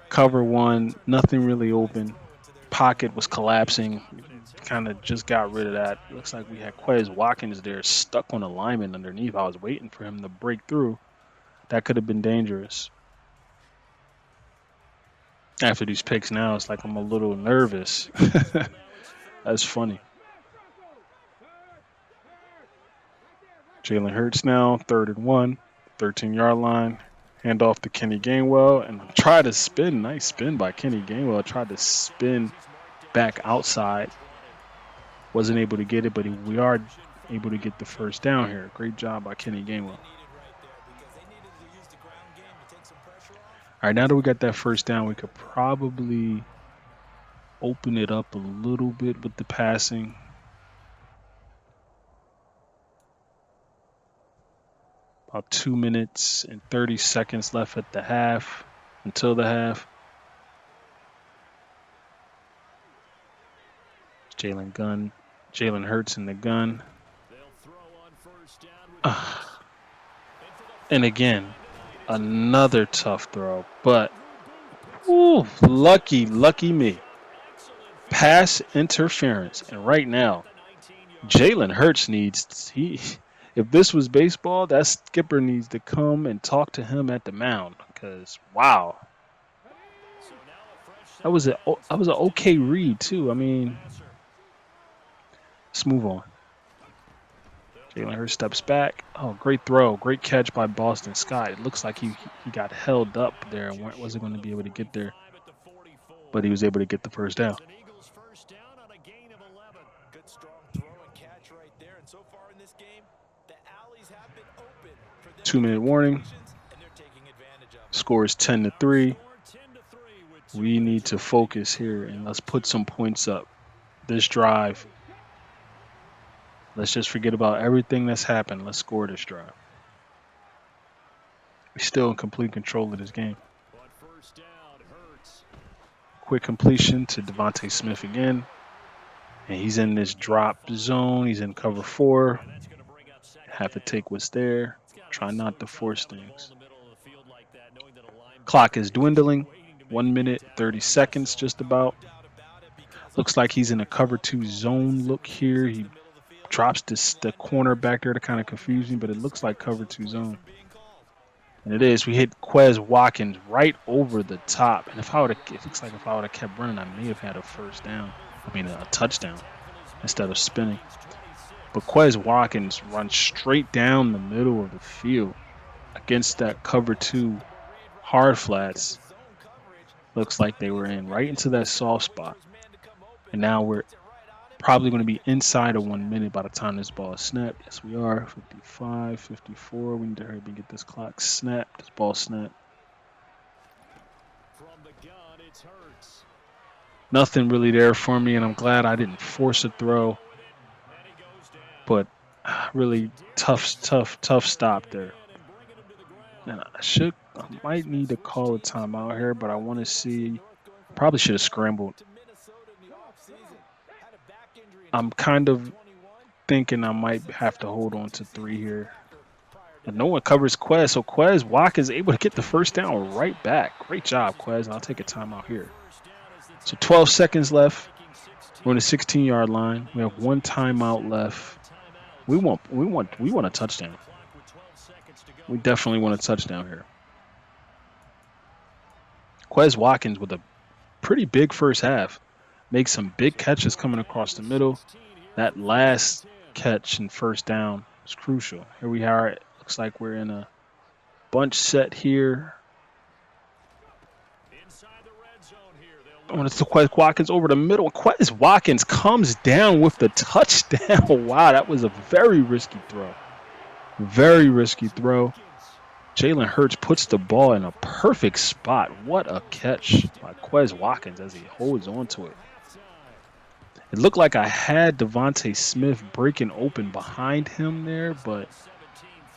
A: Cover one, nothing really open. Pocket was collapsing. Kind of just got rid of that. Looks like we had Quez Watkins there stuck on a lineman underneath. I was waiting for him to break through. That could have been dangerous. After these picks now, it's like I'm a little nervous. That's funny. Jalen Hurts now, 3rd and 1, 13-yard line. Hand off to Kenny Gainwell and try to spin. Nice spin by Kenny Gainwell. Tried to spin back outside. Wasn't able to get it, but we are able to get the first down here. Great job by Kenny Gainwell. All right, now that we got that first down, we could probably open it up a little bit with the passing. About 2 minutes and 30 seconds left at the half, until the half. Jalen Hurts in the gun. And again, another tough throw, but lucky me. Pass interference, and right now, Jalen Hurts if this was baseball, that skipper needs to come and talk to him at the mound, because wow, that was an okay read too. I mean, let's move on. Jalen Hurts steps back. Oh, great throw. Great catch by Boston Scott. It looks like he got held up there and wasn't going to be able to get there. But he was able to get the first down. 2-minute warning. Score is 10-3. We need to focus here and let's put some points up. This drive. Let's just forget about everything that's happened. Let's score this drive. We're still in complete control of this game. Quick completion to Devontae Smith again. And he's in this drop zone. He's in cover 4. Have to take what's there. Try not to force things. Clock is dwindling. 1 minute, 30 seconds just about. Looks like he's in a cover 2 zone look here. He drops the corner back there to kind of confuse me, but it looks like cover 2 zone. And it is. We hit Quez Watkins right over the top. And it looks like if I would have kept running, I may have had a first down. A touchdown instead of spinning. But Quez Watkins runs straight down the middle of the field against that cover 2 hard flats. Looks like they were in right into that soft spot. And now we're probably going to be inside of 1 minute by the time this ball is snapped. Yes, we are. 55, 54. We need to hurry up and get this clock snapped. This ball snapped. Nothing really there for me, and I'm glad I didn't force a throw. But really tough stop there. And I might need to call a timeout here, but I want to see. Probably should have scrambled. I'm kind of thinking I might have to hold on to 3 here. And no one covers Quez, so Quez Watkins is able to get the first down right back. Great job, Quez, and I'll take a timeout here. So 12 seconds left. We're on the 16-yard line. We have 1 timeout left. We want a touchdown. We definitely want a touchdown here. Quez Watkins with a pretty big first half. Makes some big catches coming across the middle. That last catch and first down is crucial. Here we are. It looks like we're in a bunch set here. I want to see Quez Watkins over the middle. Quez Watkins comes down with the touchdown. Wow, that was a very risky throw. Very risky throw. Jalen Hurts puts the ball in a perfect spot. What a catch by Quez Watkins as he holds on to it. It looked like I had Devontae Smith breaking open behind him there, but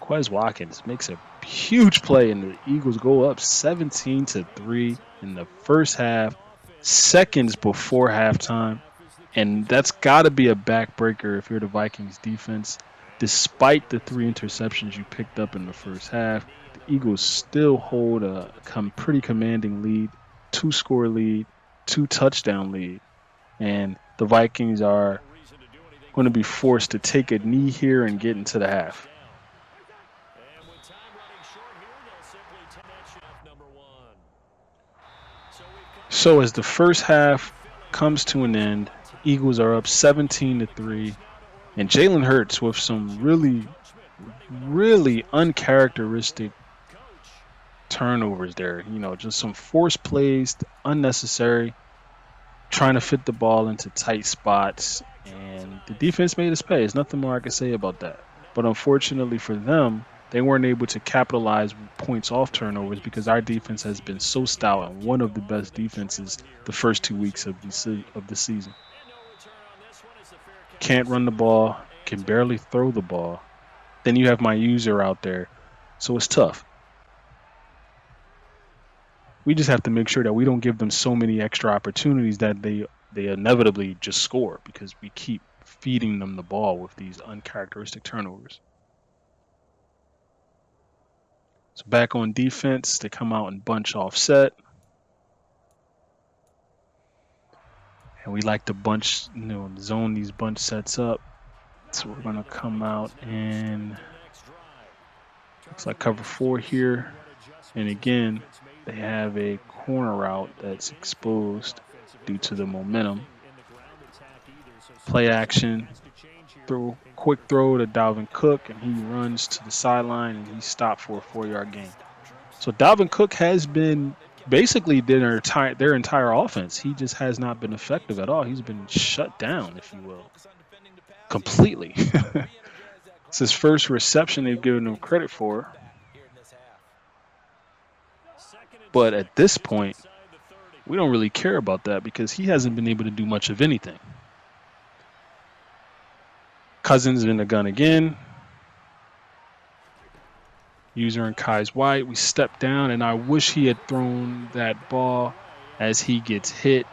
A: Quez Watkins makes a huge play, and the Eagles go up 17-3 in the first half, seconds before halftime. And that's got to be a backbreaker if you're the Vikings defense. despite the 3 interceptions you picked up in the first half, the Eagles still hold a pretty commanding lead, 2-score lead, 2-touchdown lead. And the Vikings are going to be forced to take a knee here and get into the half. So as the first half comes to an end, Eagles are up 17-3, and Jalen Hurts with some really, really uncharacteristic turnovers there. Just some forced plays, unnecessary, trying to fit the ball into tight spots, and the defense made us pay. There's nothing more I can say about that. But unfortunately for them, they weren't able to capitalize points off turnovers because our defense has been so stout and one of the best defenses the first 2 weeks of the season. Can't run the ball, can barely throw the ball. Then you have my user out there, so it's tough. We just have to make sure that we don't give them so many extra opportunities that they inevitably just score because we keep feeding them the ball with these uncharacteristic turnovers. So back on defense, they come out and bunch offset. And we like to bunch, zone these bunch sets up. So we're going to come out and looks like cover 4 here. And again, they have a corner route that's exposed due to the momentum. Play action, quick throw to Dalvin Cook, and he runs to the sideline, and he's stopped for a 4-yard gain. So Dalvin Cook has been basically their entire offense. He just has not been effective at all. He's been shut down, if you will, completely. It's his first reception they've given him credit for. But at this point, we don't really care about that because he hasn't been able to do much of anything. Cousins in the gun again. User and Kai's White. We step down, and I wish he had thrown that ball as he gets hit,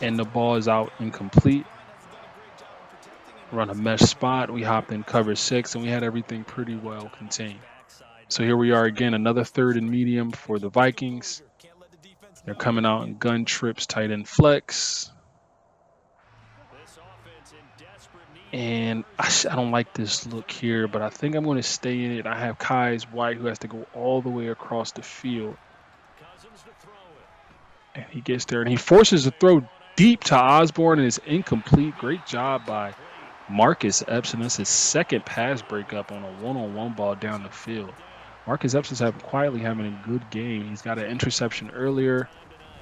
A: and the ball is out incomplete. Run a mesh spot. We hopped in cover 6, and we had everything pretty well contained. So here we are again, another 3rd and medium for the Vikings. They're coming out in gun trips, tight end flex. And I don't like this look here, but I think I'm going to stay in it. I have Kai's White, who has to go all the way across the field. And he gets there, and he forces a throw deep to Osborne, and it's incomplete. Great job by Marcus Epps, and that's his second pass breakup on a one-on-one ball down the field. Marcus Epps is quietly having a good game. He's got an interception earlier,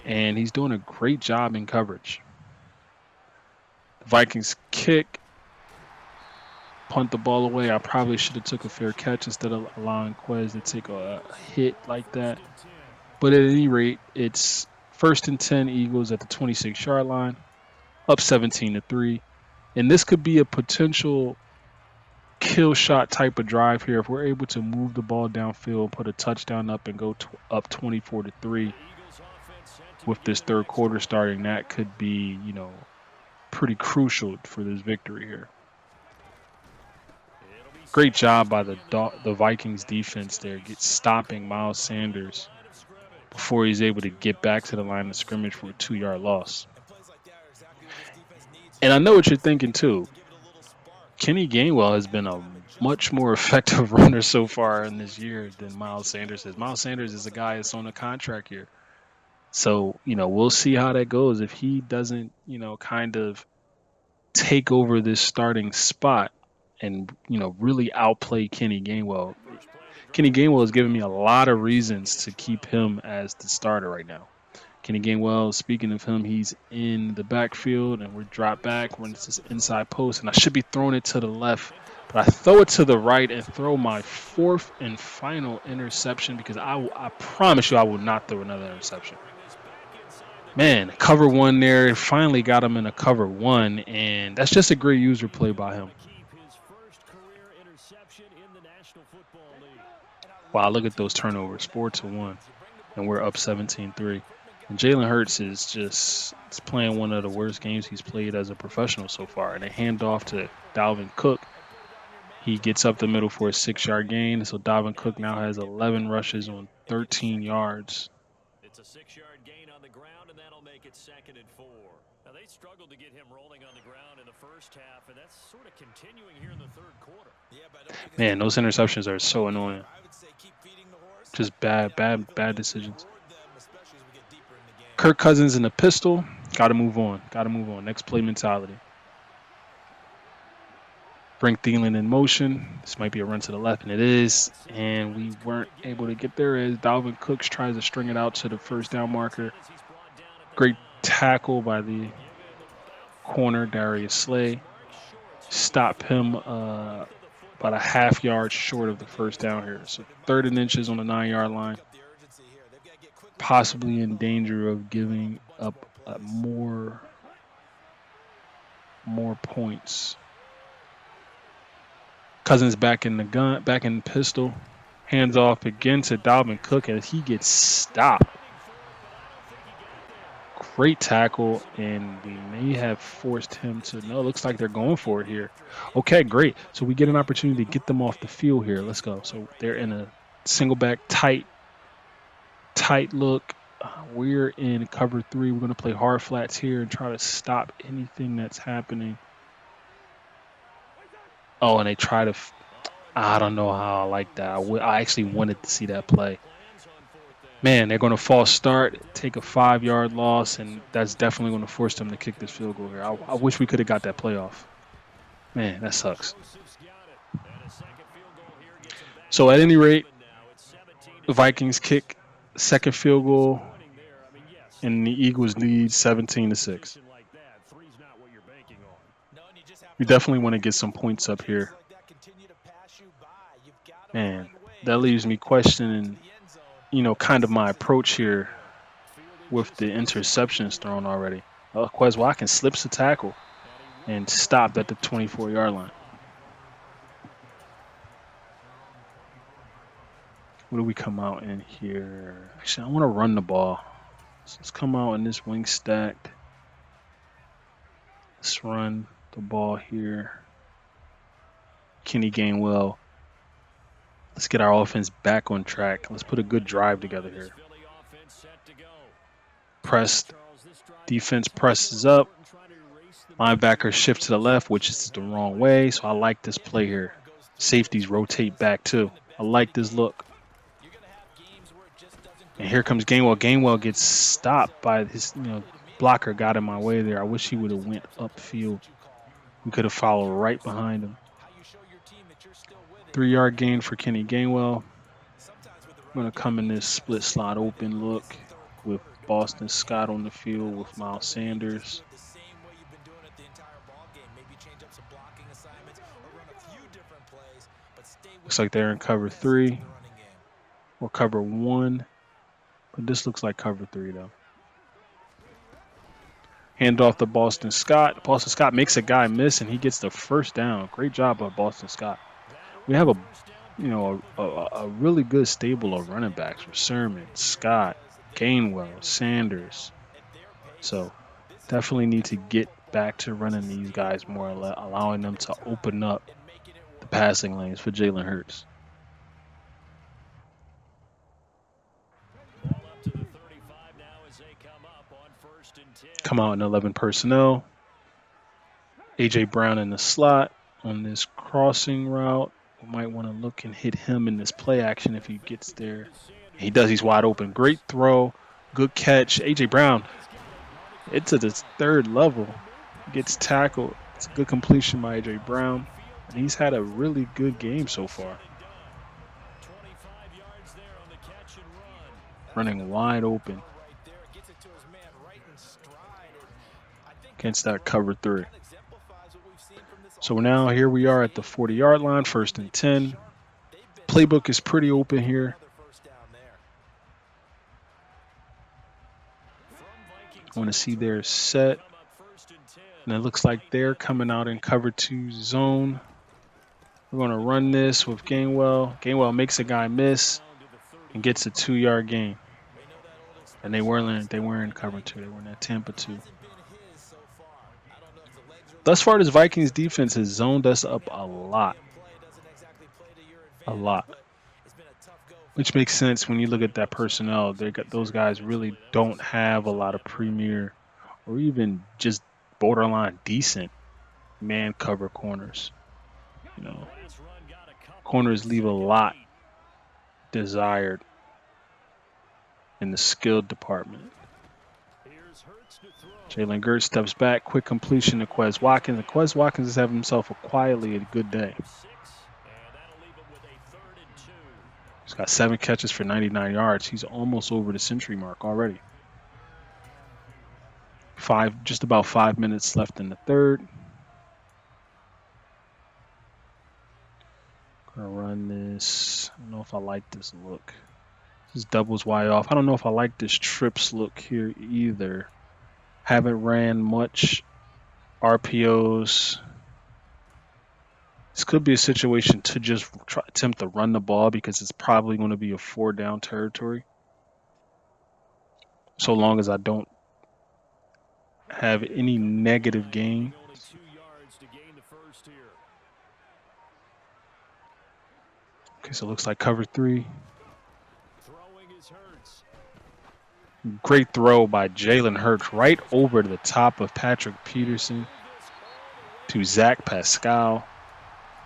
A: and he's doing a great job in coverage. The Vikings kick, punt the ball away. I probably should have took a fair catch instead of allowing Quez to take a hit like that. But at any rate, it's 1st and 10 Eagles at the 26-yard line, up 17-3. And this could be a potential kill shot type of drive here if we're able to move the ball downfield, put a touchdown up, and go up 24-3 with this third quarter starting. That could be, pretty crucial for this victory here. Great job by the Vikings defense there, stopping Miles Sanders before he's able to get back to the line of scrimmage for a 2-yard loss. And I know what you're thinking too. Kenny Gainwell has been a much more effective runner so far in this year than Miles Sanders is. Miles Sanders is a guy that's on a contract here. So, we'll see how that goes. If he doesn't, kind of take over this starting spot and, really outplay Kenny Gainwell. Kenny Gainwell has given me a lot of reasons to keep him as the starter right now. Kenny Gainwell, speaking of him, he's in the backfield, and we're dropped back. We're in this inside post, and I should be throwing it to the left, but I throw it to the right and throw my 4th and final interception because I promise you I will not throw another interception. Man, cover 1 there. Finally got him in a cover 1, and that's just a great user play by him. Wow, look at those turnovers, 4-1, and we're up 17-3. And Jalen Hurts is playing one of the worst games he's played as a professional so far. And they hand off to Dalvin Cook, He gets up the middle for a 6-yard gain. So Dalvin Cook now has 11 rushes on 13 yards.
C: It's a 6-yard gain on the ground, and that'll make it 2nd and 4. Now, they struggled to get him rolling on the ground in the first half, and that's sort of continuing here in the third quarter.
A: Man, those interceptions are so annoying. Just bad decisions. Kirk Cousins in the pistol. Got to move on. Next play mentality. Bring Thielen in motion. This might be a run to the left, and it is. And we weren't able to get there as Dalvin Cook tries to string it out to the first down marker. Great tackle by the corner, Darius Slay. Stop him about a half yard short of the first down here. So 3rd and inches on the 9-yard line. Possibly in danger of giving up more points. Cousins back in the pistol. Hands off again to Dalvin Cook as he gets stopped. Great tackle, and we may have forced him to. No, looks like they're going for it here. Okay, great. So we get an opportunity to get them off the field here. Let's go. So they're in a single back tight look. We're in cover 3. We're going to play hard flats here and try to stop anything that's happening. Oh, and they try to. I don't know how I like that. I actually wanted to see that play. Man, they're going to false start, take a 5-yard loss, and that's definitely going to force them to kick this field goal here. I wish we could have got that play off. Man, that sucks. So at any rate, the Vikings kick second field goal, and the Eagles lead 17-6. We definitely want to get some points up here. Man, that leaves me questioning, kind of my approach here with the interceptions thrown already. Quez Watkins slips the tackle and stopped at the 24-yard line. What do we come out in here? Actually, I want to run the ball. So let's come out in this wing stacked. Let's run the ball here. Kenny Gainwell. Let's get our offense back on track. Let's put a good drive together here. Pressed. Defense presses up. Linebacker shift to the left, which is the wrong way. So I like this play here. Safeties rotate back too. I like this look. And here comes Gainwell. Gainwell gets stopped by his, blocker got in my way there. I wish he would have went upfield. We could have followed right behind him. 3-yard gain for Kenny Gainwell. I'm going to come in this split slot open look with Boston Scott on the field with Miles Sanders. Looks like they're in cover 3 or cover 1. But this looks like cover 3, though. Hand off to Boston Scott. Boston Scott makes a guy miss, and he gets the first down. Great job by Boston Scott. We have a really good stable of running backs with Sermon, Scott, Gainwell, Sanders. So definitely need to get back to running these guys more, allowing them to open up the passing lanes for Jalen Hurts. Come out in 11 personnel. A.J. Brown in the slot on this crossing route. We might want to look and hit him in this play action if he gets there. He does. He's wide open. Great throw. Good catch. A.J. Brown. It's at his 3rd level. Gets tackled. It's a good completion by A.J. Brown. And he's had a really good game so far. Running wide open against that cover 3. So now here we are at the 40-yard line, 1st and 10. Playbook is pretty open here. I want to see their set. And it looks like they're coming out in cover 2 zone. We're going to run this with Gainwell. Gainwell makes a guy miss and gets a 2-yard gain. And they were in cover 2. They were in that Tampa 2. Thus far, this Vikings defense has zoned us up a lot. a lot. Which makes sense when you look at that personnel. They got those guys really don't have a lot of premier or even just borderline decent man cover corners. You know, corners leave a lot desired in the skilled department. Jalen Gert steps back, quick completion to Quez Watkins. And Quez Watkins is having himself quietly a good day. He's got 7 catches for 99 yards. He's almost over the century mark already. Just about 5 minutes left in the third. Gonna run this. I don't know if I like this look. This doubles wide off. I don't know if I like this trips look here either. Haven't ran much RPOs. This could be a situation to just attempt to run the ball because it's probably going to be a 4-down territory. So long as I don't have any negative gain. Okay, so it looks like cover 3. Great throw by Jalen Hurts right over the top of Patrick Peterson to Zach Pascal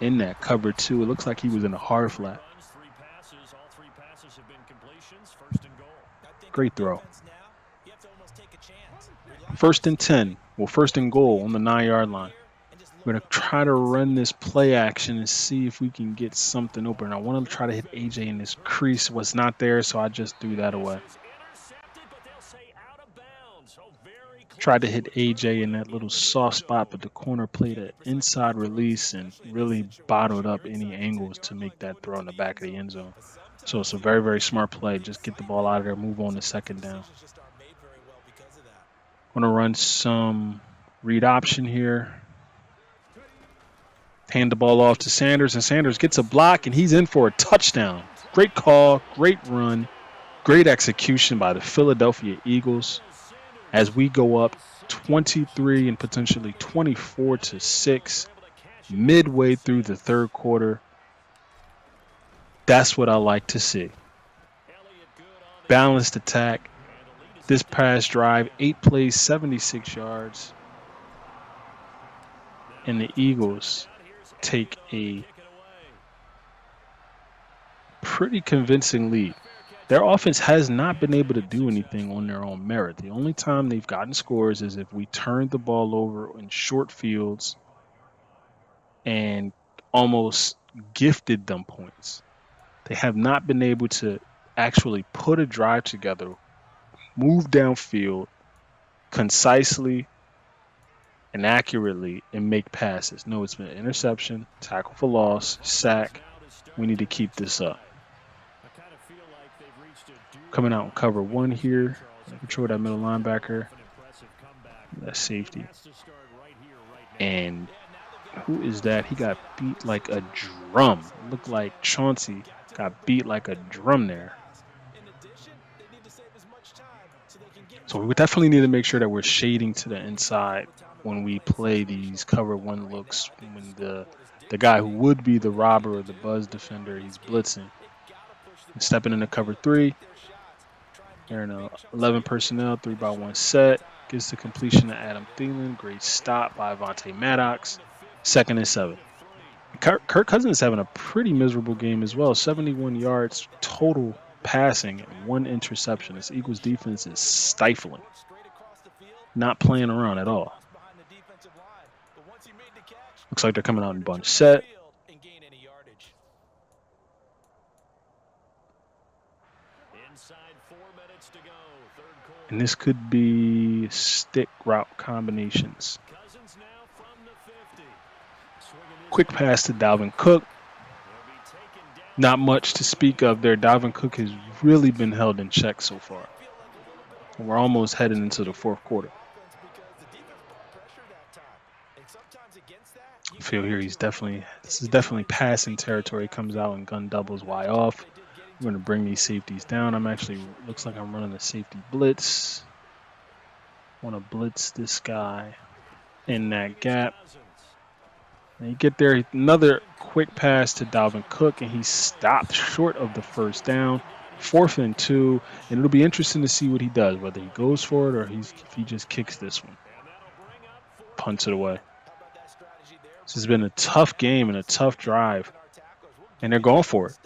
A: in that cover 2. It looks like he was in a hard flat. Great throw. 1st and 10. Well, 1st and goal on the 9-yard line. We're going to try to run this play action and see if we can get something open. I want to try to hit AJ in this crease. Was not there, so I just threw that away. Tried to hit AJ in that little soft spot, but the corner played an inside release and really bottled up any angles to make that throw in the back of the end zone. So it's a very, very smart play. Just get the ball out of there, move on to 2nd down. I'm going to run some read option here. Hand the ball off to Sanders, and Sanders gets a block, and he's in for a touchdown. Great call, great run, great execution by the Philadelphia Eagles as we go up 23 and potentially 24-6 midway through the 3rd quarter. That's what I like to see. Balanced attack. This pass drive, 8 plays, 76 yards. And the Eagles take a pretty convincing lead. Their offense has not been able to do anything on their own merit. The only time they've gotten scores is if we turned the ball over in short fields and almost gifted them points. They have not been able to actually put a drive together, move downfield concisely and accurately and make passes. No, it's been an interception, tackle for loss, sack. We need to keep this up. Coming out in cover 1 here. Control that middle linebacker. That safety. And who is that? He got beat like a drum. Looked like Chauncey got beat like a drum there. So we definitely need to make sure that we're shading to the inside when we play these cover 1 looks. When the guy who would be the robber or the buzz defender, he's blitzing. And stepping into cover 3. They're in 11 personnel, 3-by-1 set. Gets the completion to Adam Thielen. Great stop by Vontae Maddox. 2nd and 7. Kirk Cousins is having a pretty miserable game as well. 71 yards total passing and 1 interception. This Eagles defense is stifling. Not playing around at all. Looks like they're coming out in bunch set. And this could be stick route combinations. Quick pass to Dalvin Cook. Not much to speak of there. Dalvin Cook has really been held in check so far. And we're almost heading into the 4th quarter. I feel here this is definitely passing territory. Comes out and gun doubles wide off. We're going to bring these safeties down. Looks like I'm running a safety blitz. Want to blitz this guy in that gap. And you get there, another quick pass to Dalvin Cook, and he stopped short of the first down. 4th and 2, and it'll be interesting to see what he does, whether he goes for it or if he just kicks this one, punts it away. This has been a tough game and a tough drive, and they're going for it.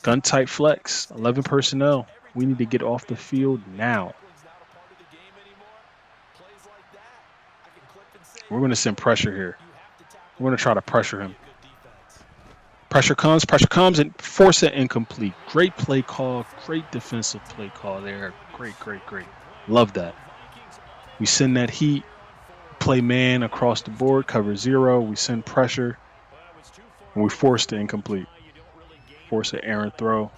A: Gun tight flex, 11 personnel. We need to get off the field now. We're going to send pressure here. We're going to try to pressure him. Pressure comes, and force it incomplete. Great play call, great defensive play call there. Great. Love that. We send that heat, play man across the board, cover 0. We send pressure, and we force the incomplete. Force an errant throw.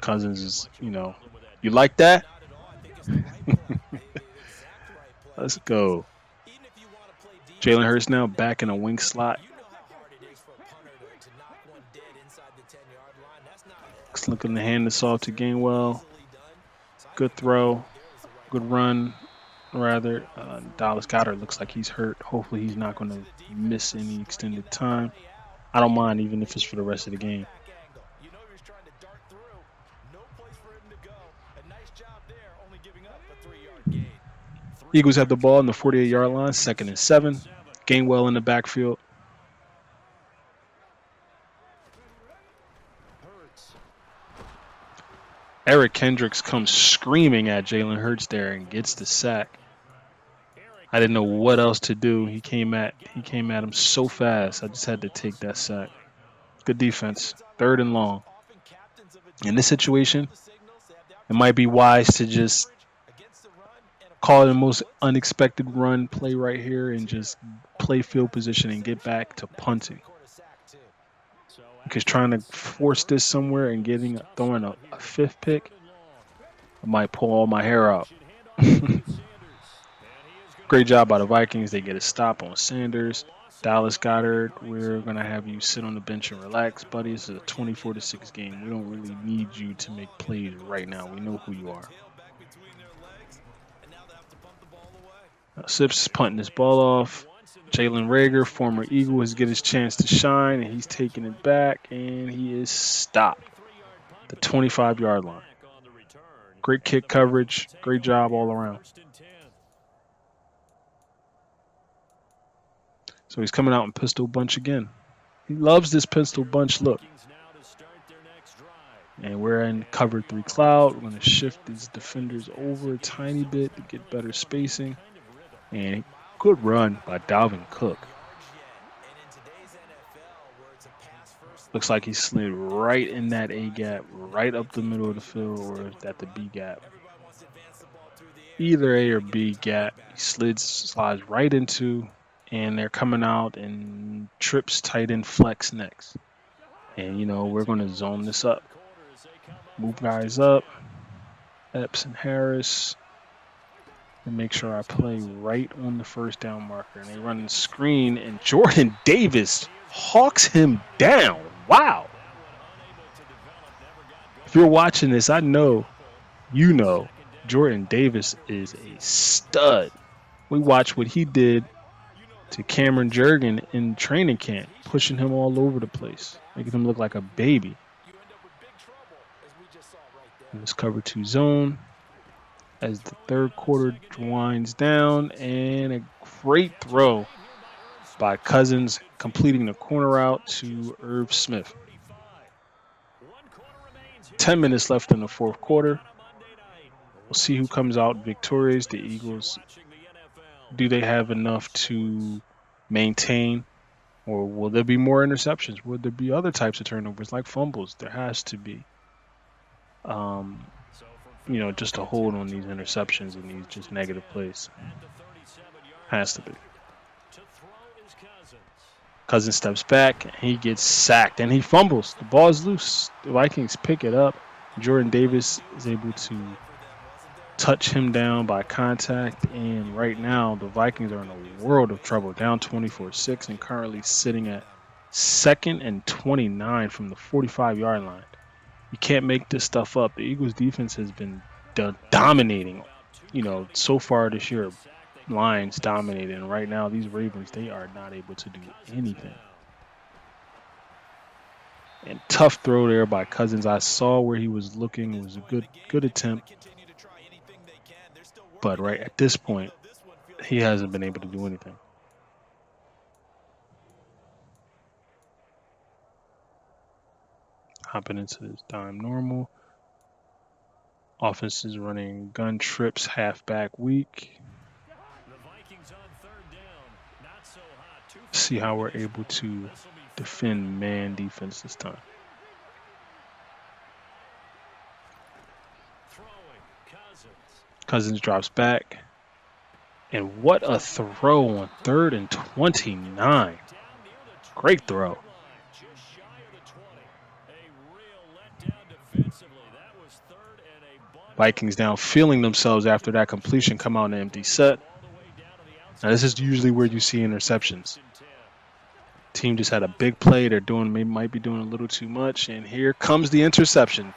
A: Cousins is, you like that? Let's go. Jalen Hurts now back in a wing slot. Looking to hand this off to Gainwell. Good throw. Good run, rather. Dallas Goedert looks like he's hurt. Hopefully he's not going to miss any extended time. I don't mind even if it's for the rest of the game. Eagles have the ball in the 48-yard line, 2nd and 7. Gainwell in the backfield. Eric Kendricks comes screaming at Jalen Hurts there and gets the sack. I didn't know what else to do. He came at him so fast. I just had to take that sack. Good defense. 3rd and long. In this situation, it might be wise to just call the most unexpected run play right here and just play field position and get back to punting. Because trying to force this somewhere and throwing a 5th pick, I might pull all my hair out. Great job by the Vikings. They get a stop on Sanders. Dallas Goedert, we're going to have you sit on the bench and relax, buddy. This is a 24-6 game. We don't really need you to make plays right now. We know who you are. Sips is punting this ball off. Jalen Reagor, former Eagle, has get his chance to shine, and he's taking it back, and he is stopped. The 25-yard line. Great kick coverage. Great job all around. So he's coming out in pistol bunch again. He loves this pistol bunch look. And we're in cover 3 cloud. We're going to shift these defenders over a tiny bit to get better spacing. And good run by Dalvin Cook. Looks like he slid right in that A gap, right up the middle of the field, or at the B gap. Either A or B gap, he slides right into, and they're coming out and trips tight end flex next. And, we're going to zone this up. Move guys up. Epps and Harris. And make sure I play right on the first down marker. And they run the screen, and Jordan Davis hawks him down. Wow. If you're watching this, I know Jordan Davis is a stud. We watched what he did to Cameron Jurgen in training camp, pushing him all over the place, making him look like a baby. In this cover 2 zone. As the 3rd quarter winds down, and a great throw by Cousins, completing the corner route to Irv Smith. 10 minutes left in the 4th quarter. We'll see who comes out victorious. The Eagles, do they have enough to maintain, or will there be more interceptions? Will there be other types of turnovers like fumbles? There has to be. Just to hold on these interceptions and these just negative plays. Has to be. Cousins steps back, and he gets sacked, and he fumbles. The ball is loose. The Vikings pick it up. Jordan Davis is able to touch him down by contact, and right now the Vikings are in a world of trouble, down 24-6 and currently sitting at 2nd and 29 from the 45-yard line. You can't make this stuff up. The Eagles defense has been dominating, so far this year. Lions dominated, and right now these Ravens, they are not able to do anything. And tough throw there by Cousins. I saw where he was looking. It was a good attempt, but right at this point, he hasn't been able to do anything. Hopping into this dime normal. Offense is running gun trips halfback week. See how we're able to defend man defense this time. Cousins drops back. And what a throw on 3rd and 29. Great throw. Vikings down feeling themselves after that completion, come out in an empty set. Now this is usually where you see interceptions. Team just had a big play. They're might be doing a little too much. And here comes the interception.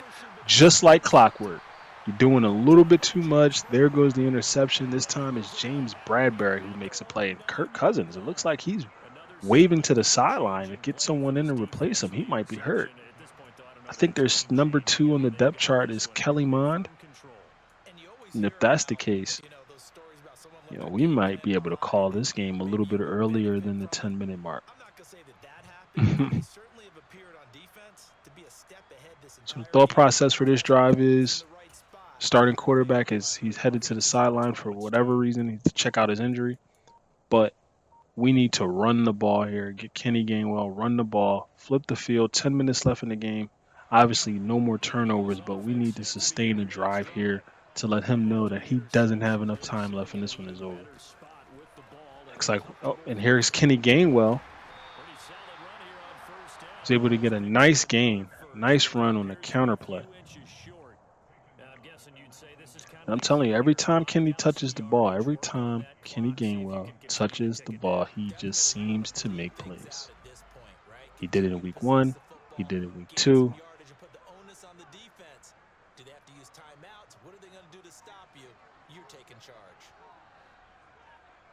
A: Just like clockwork. You're doing a little bit too much. There goes the interception. This time it's James Bradbury who makes a play. And Kirk Cousins, it looks like he's waving to the sideline to get someone in and replace him. He might be hurt. I think there's number 2 on the depth chart is Kelly Mond. And if that's the case, we might be able to call this game a little bit earlier than the 10-minute mark. So the thought process for this drive is starting quarterback is he's headed to the sideline for whatever reason. He needs to check out his injury. But we need to run the ball here, get Kenny Gainwell, run the ball, flip the field, 10 minutes left in the game. Obviously, no more turnovers, but we need to sustain a drive here to let him know that he doesn't have enough time left and this one is over. Looks like, and here's Kenny Gainwell. He's able to get a nice gain, nice run on the counter play. And I'm telling you, every time Kenny touches the ball, every time Kenny Gainwell touches the ball, he just seems to make plays. He did it in week 1. He did it in week 2.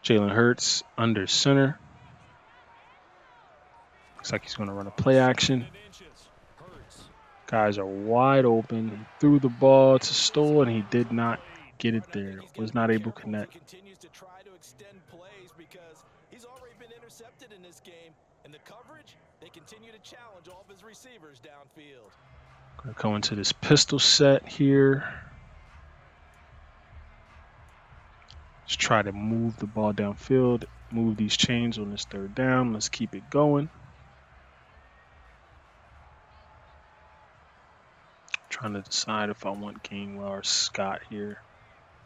A: Jalen Hurts under center. Looks like he's going to run a play action. Guys are wide open. He threw the ball to Stoll, and he did not get it there. Was not able to connect.
D: Continues to try to extend plays because he's already been intercepted in this game. And the coverage, they continue to challenge all of his receivers downfield.
A: Going to go into this pistol set here. Let's try to move the ball downfield, move these chains on this 3rd down. Let's keep it going. Trying to decide if I want Gainwell or Scott here.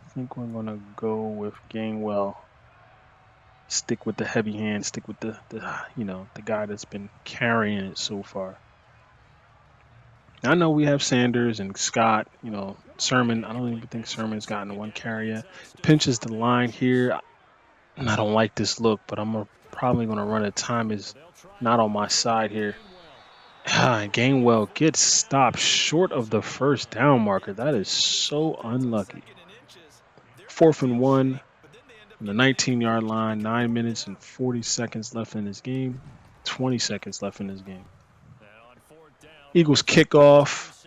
A: I think we're going to go with Gainwell. Stick with the heavy hand, stick with the guy that's been carrying it so far. I know we have Sanders and Scott, Sermon. I don't even think Sermon's gotten 1 carry yet. Pinches the line here. And I don't like this look, but I'm probably going to run it. Time is not on my side here. Gainwell gets stopped short of the 1st down marker. That is so unlucky. 4th and 1 on the 19-yard line. 9 minutes and 40 seconds left in this game. 20 seconds left in this game. Eagles kickoff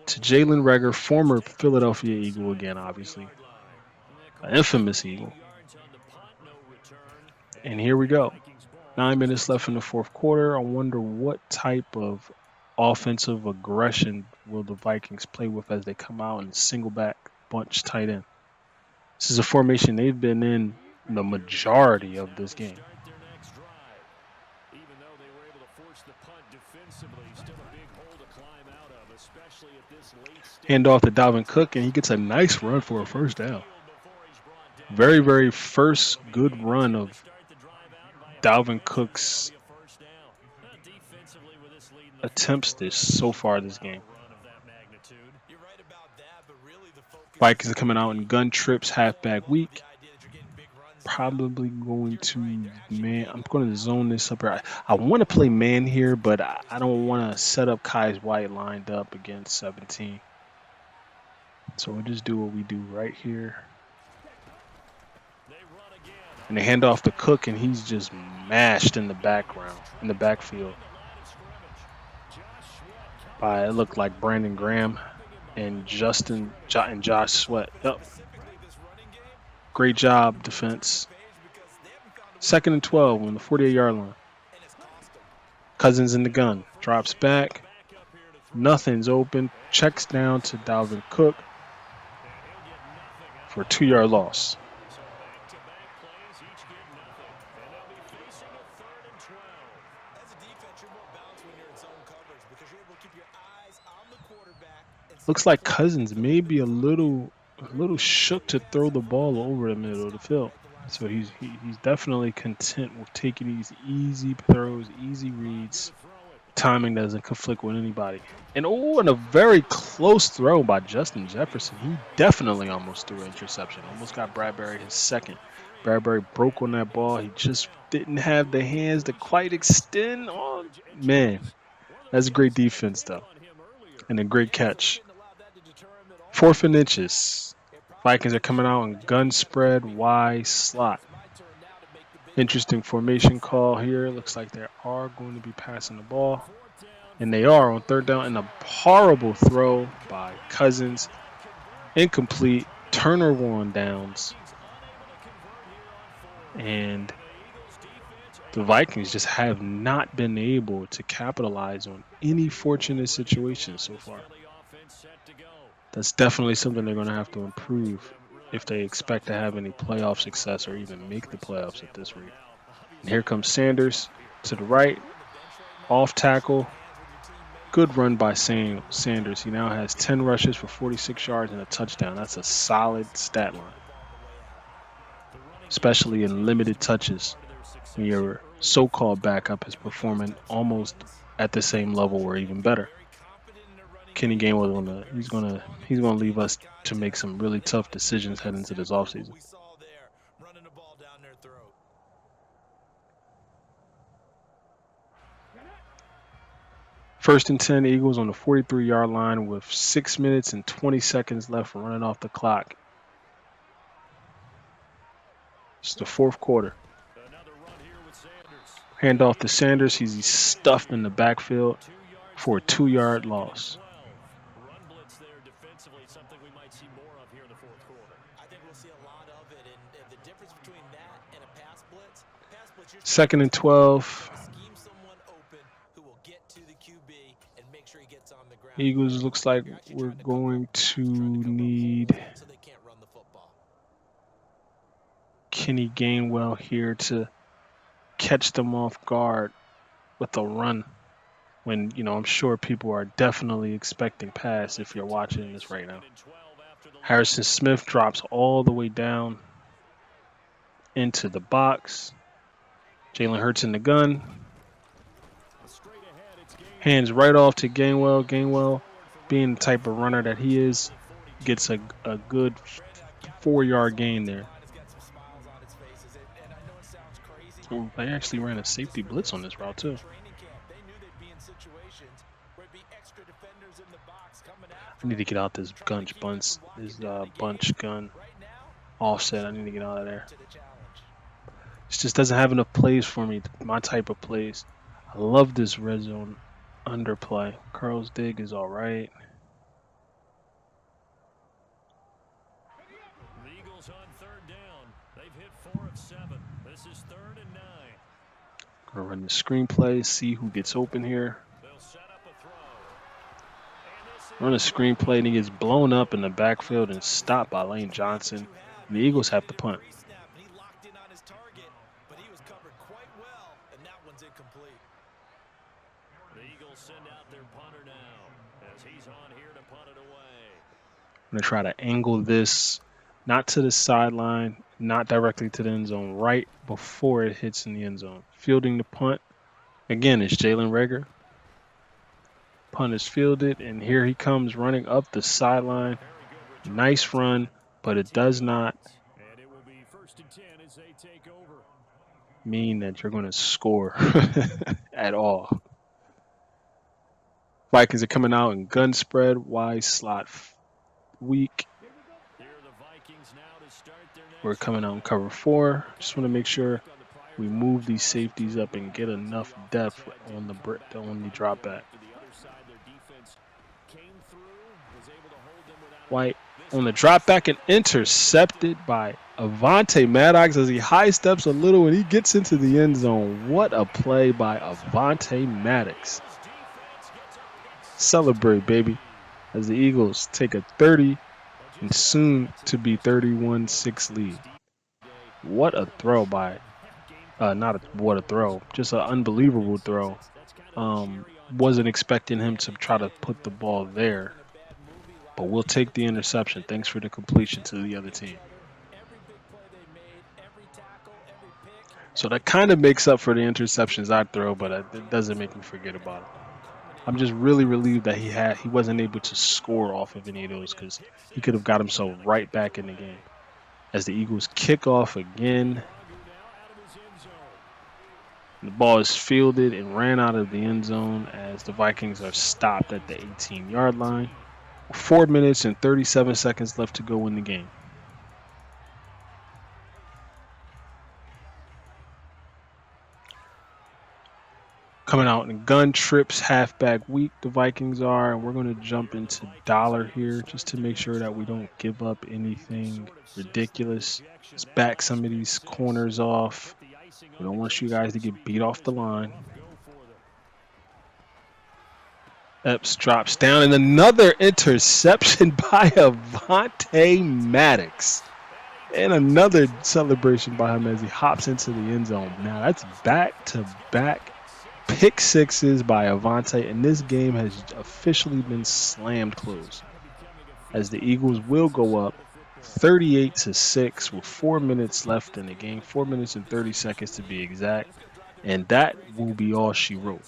A: to Jalen Reagor, former Philadelphia Eagle again, obviously. An infamous Eagle. And here we go. 9 minutes left in the 4th quarter. I wonder what type of offensive aggression will the Vikings play with as they come out and single back bunch tight end. This is a formation they've been in the majority of this game. Hand off to Dalvin Cook, and he gets a nice run for a 1st down. Very, very first good run of Dalvin Cook's attempts so far this game. Vikings are coming out in gun trips halfback week. Probably going to man. I'm going to zone this up here. I want to play man here, but I don't want to set up Kai's White lined up against 17. So we'll just do what we do right here. And they hand off to Cook, and he's just mashed in the backfield. By it looked like Brandon Graham and Josh Sweat. Yep. Great job, defense. 2nd and 12 on the 48-yard line. Cousins in the gun. Drops back. Nothing's open. Checks down to Dalvin Cook for a 2-yard loss. Looks like Cousins may be a little shook to throw the ball over the middle of the field. So he's definitely content with taking these easy throws, easy reads. Timing doesn't conflict with anybody. And a very close throw by Justin Jefferson. He definitely almost threw an interception. Almost got Bradbury his second. Bradbury broke on that ball. He just didn't have the hands to quite extend. Oh, man. That's a great defense, though. And a great catch. 4th and inches. Vikings are coming out on gun spread, Y slot. Interesting formation call here. Looks like they are going to be passing the ball. And they are on 3rd down. And a horrible throw by Cousins. Incomplete. Turnover on downs. And the Vikings just have not been able to capitalize on any fortunate situations so far. That's definitely something they're going to have to improve if they expect to have any playoff success or even make the playoffs at this rate. And here comes Sanders to the right, off tackle. Good run by Sanders. He now has 10 rushes for 46 yards and a touchdown. That's a solid stat line, especially in limited touches when your so-called backup is performing almost at the same level or even better. Kenny Gainwell he's gonna leave us to make some really tough decisions heading into this offseason. 1st and 10, Eagles on the 43-yard line with 6 minutes and 20 seconds left running off the clock. It's the 4th quarter. Hand off to Sanders. He's stuffed in the backfield for a 2-yard loss. 2nd and 12. Eagles looks like we're going to need Kenny Gainwell here to catch them off guard with a run when, I'm sure people are definitely expecting pass if you're watching this right now. Harrison Smith drops all the way down into the box. Jalen Hurts in the gun. Hands right off to Gainwell. Gainwell, being the type of runner that he is, gets a good 4-yard gain there. Oh, they actually ran a safety blitz on this route, too. I need to get out this bunch gun offset. I need to get out of there. It just doesn't have enough plays for me, my type of plays. I love this red zone underplay. Carl's dig is all right.
C: The Eagles on 3rd down. They've hit 4 of 7. This is 3rd and 9.
A: Gonna run the screenplay, see who gets open here. Run a screenplay and he gets blown up in the backfield and stopped by Lane Johnson. And the Eagles have to punt. I'm going to try to angle this not to the sideline, not directly to the end zone, right before it hits in the end zone. Fielding the punt. Again, it's Jalen Reagor. Punt is fielded, and here he comes running up the sideline. Nice run, but it does not mean that you're going to score at all. Vikings are coming out in gun spread, Y slot weak.
C: Here the Vikings now to
A: We're coming out in cover 4. Just want to make sure we move these safeties up and get enough depth on the drop back. White on the drop back and intercepted by Avonte Maddox as he high steps a little and he gets into the end zone. What a play by Avonte Maddox. Celebrate, baby, as the Eagles take a 30 and soon to be 31-6 lead. What a throw by, what a throw, just an unbelievable throw. Wasn't expecting him to try to put the ball there, but we'll take the interception. Thanks for the completion to the other team. So that kind of makes up for the interceptions I throw, but it doesn't make me forget about it. I'm just really relieved that he wasn't able to score off of any of those because he could have got himself right back in the game. As the Eagles kick off again, the ball is fielded and ran out of the end zone as the Vikings are stopped at the 18-yard line. 4 minutes and 37 seconds left to go in the game. Coming out in gun trips, halfback week, the Vikings are, and we're going to jump into dollar here just to make sure that we don't give up anything ridiculous. Let's back some of these corners off. We don't want you guys to get beat off the line. Epps drops down, and another interception by Avonte Maddox. And another celebration by him as he hops into the end zone. Now that's back-to-back pick sixes by Avonte, and this game has officially been slammed closed. As the Eagles will go up 38-6 with 4 minutes left in the game, 4 minutes and 30 seconds to be exact, and that will be all she wrote.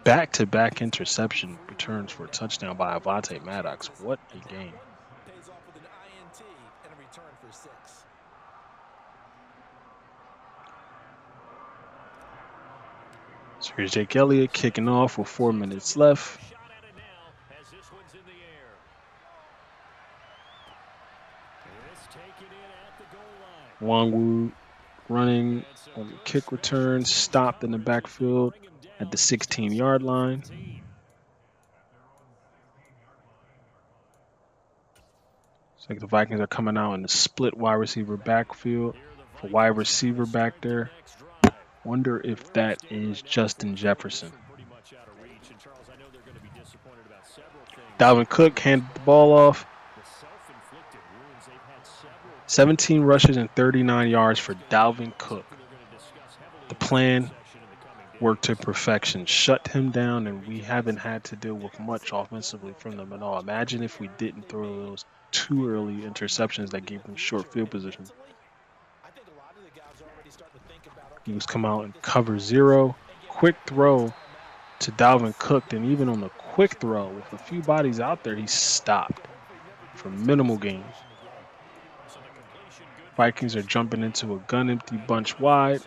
A: Back-to-back interception returns for a touchdown by Avonte Maddox. What a game. So here's Jake Elliott kicking off with 4 minutes left. Wangwu running on the kick return, stopped in the backfield at the 16-yard line. Looks like the Vikings are coming out in the split wide receiver backfield. For wide receiver back there. Wonder if that is Justin Jefferson. Dalvin Cook handed the ball off. 17 rushes and 39 yards for Dalvin Cook. The plan worked to perfection. Shut him down, and we haven't had to deal with much offensively from them at all. Imagine if we didn't throw those 2 early interceptions that gave them short field position. Eagles come out and cover 0. Quick throw to Dalvin Cook, and even on the quick throw, with a few bodies out there, he stopped for minimal gain. Vikings are jumping into a gun empty bunch wide.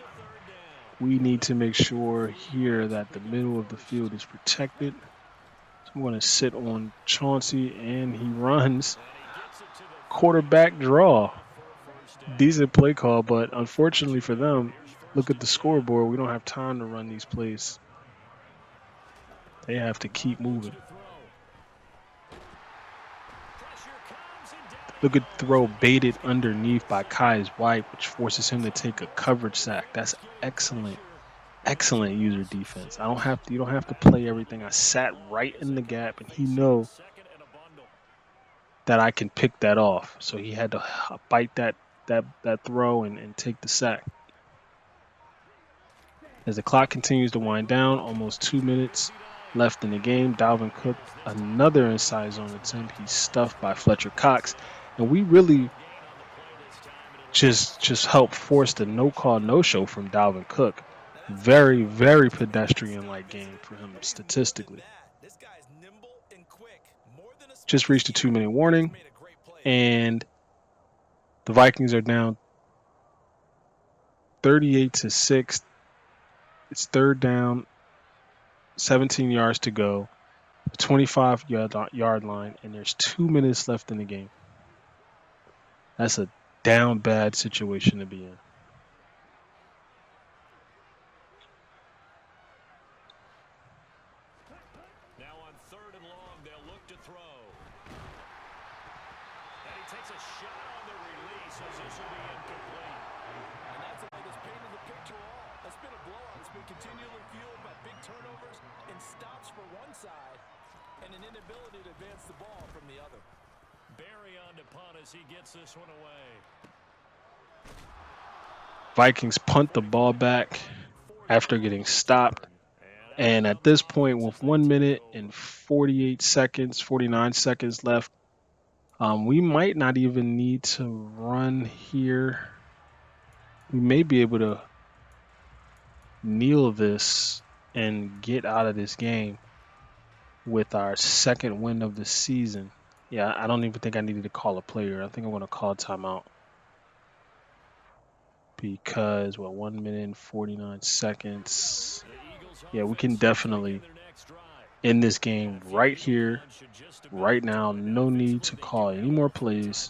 A: We need to make sure here that the middle of the field is protected. So I'm going to sit on Chauncey, and he runs. Quarterback draw. Decent play call, but unfortunately for them, look at the scoreboard. We don't have time to run these plays. They have to keep moving. Look at the throw baited underneath by Kai's White, which forces him to take a coverage sack. That's excellent user defense. You don't have to play everything. I sat right in the gap, and he knows that I can pick that off. So he had to bite that throw and take the sack. As the clock continues to wind down, almost 2 minutes left in the game. Dalvin Cook, another inside zone attempt. He's stuffed by Fletcher Cox. And we really just helped force the no-call, no-show from Dalvin Cook. Very, very pedestrian-like game for him statistically. Just reached a 2-minute warning, and the Vikings are down 38-6. It's third down, 17 yards to go, 25-yard line, and there's 2 minutes left in the game. That's a down bad situation to be in.
C: Now on 3rd and long, they'll look to throw. And he takes a shot on the release as this will be incomplete.
E: And that's the biggest pain in the picture all. That's been a blowout. It's been continually fueled by big turnovers and stops for one side and an inability to advance the ball from the other.
C: Barry on to punt as he gets this one away.
A: Vikings punt the ball back after getting stopped. And at this point, with 1 minute and 48 seconds, 49 seconds left, we might not even need to run here. We may be able to kneel this and get out of this game with our second win of the season. Yeah, I don't even think I needed to call a player. I think I'm going to call a timeout. Because, 1 minute and 49 seconds. Yeah, we can definitely end this game right here, right now. No need to call any more plays.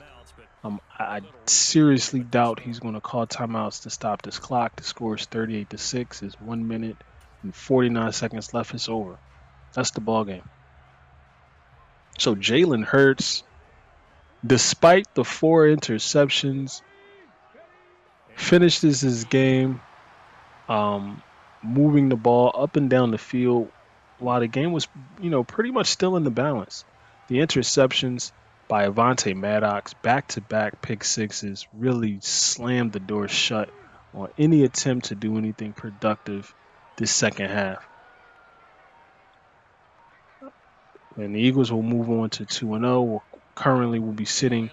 A: I seriously doubt he's going to call timeouts to stop this clock. The score is 38-6. It's 1 minute and 49 seconds left. It's over. That's the ball game. So Jalen Hurts, despite the 4 interceptions, finishes his game moving the ball up and down the field while the game was, pretty much still in the balance. The interceptions by Avonte Maddox, back-to-back pick sixes, really slammed the door shut on any attempt to do anything productive this second half. And the Eagles will move on to 2-0. Currently, we'll be sitting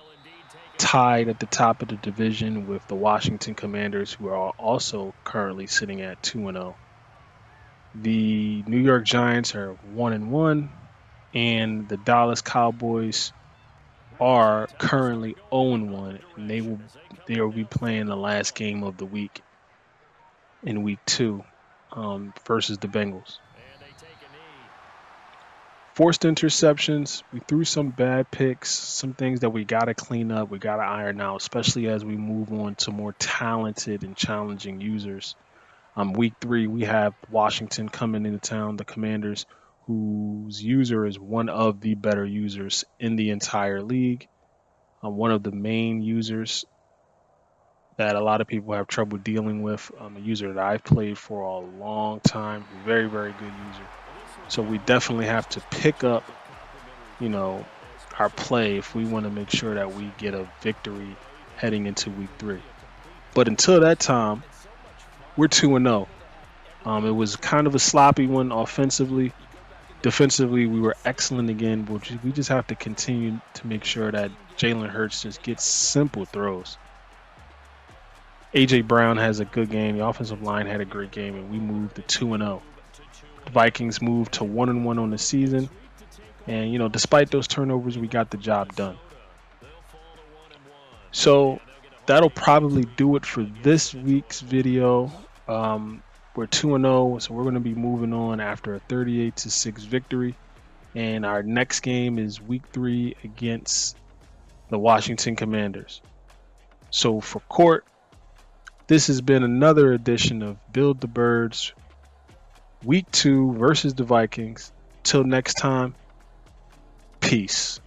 A: tied at the top of the division with the Washington Commanders, who are also currently sitting at 2-0. The New York Giants are 1-1, and the Dallas Cowboys are currently 0-1, and they will be playing the last game of the week in week 2 versus the Bengals. Forced interceptions. We threw some bad picks, some things that we got to clean up, we got to iron out, especially as we move on to more talented and challenging users. Week 3, we have Washington coming into town, the Commanders, whose user is one of the better users in the entire league. One of the main users that a lot of people have trouble dealing with. A user that I've played for a long time. Very, very good user. So we definitely have to pick up, our play if we want to make sure that we get a victory heading into week 3. But until that time, we're 2-0. It was kind of a sloppy one offensively. Defensively, we were excellent again, but we just have to continue to make sure that Jalen Hurts just gets simple throws. A.J. Brown has a good game. The offensive line had a great game, and we moved to 2-0. The Vikings moved to 1-1 on the season. And, despite those turnovers, we got the job done. So that'll probably do it for this week's video. We're 2-0, so we're going to be moving on after a 38-6 victory. And our next game is week 3 against the Washington Commanders. So for Court, this has been another edition of Build the Birds, week 2 versus the Vikings. Till next time, peace.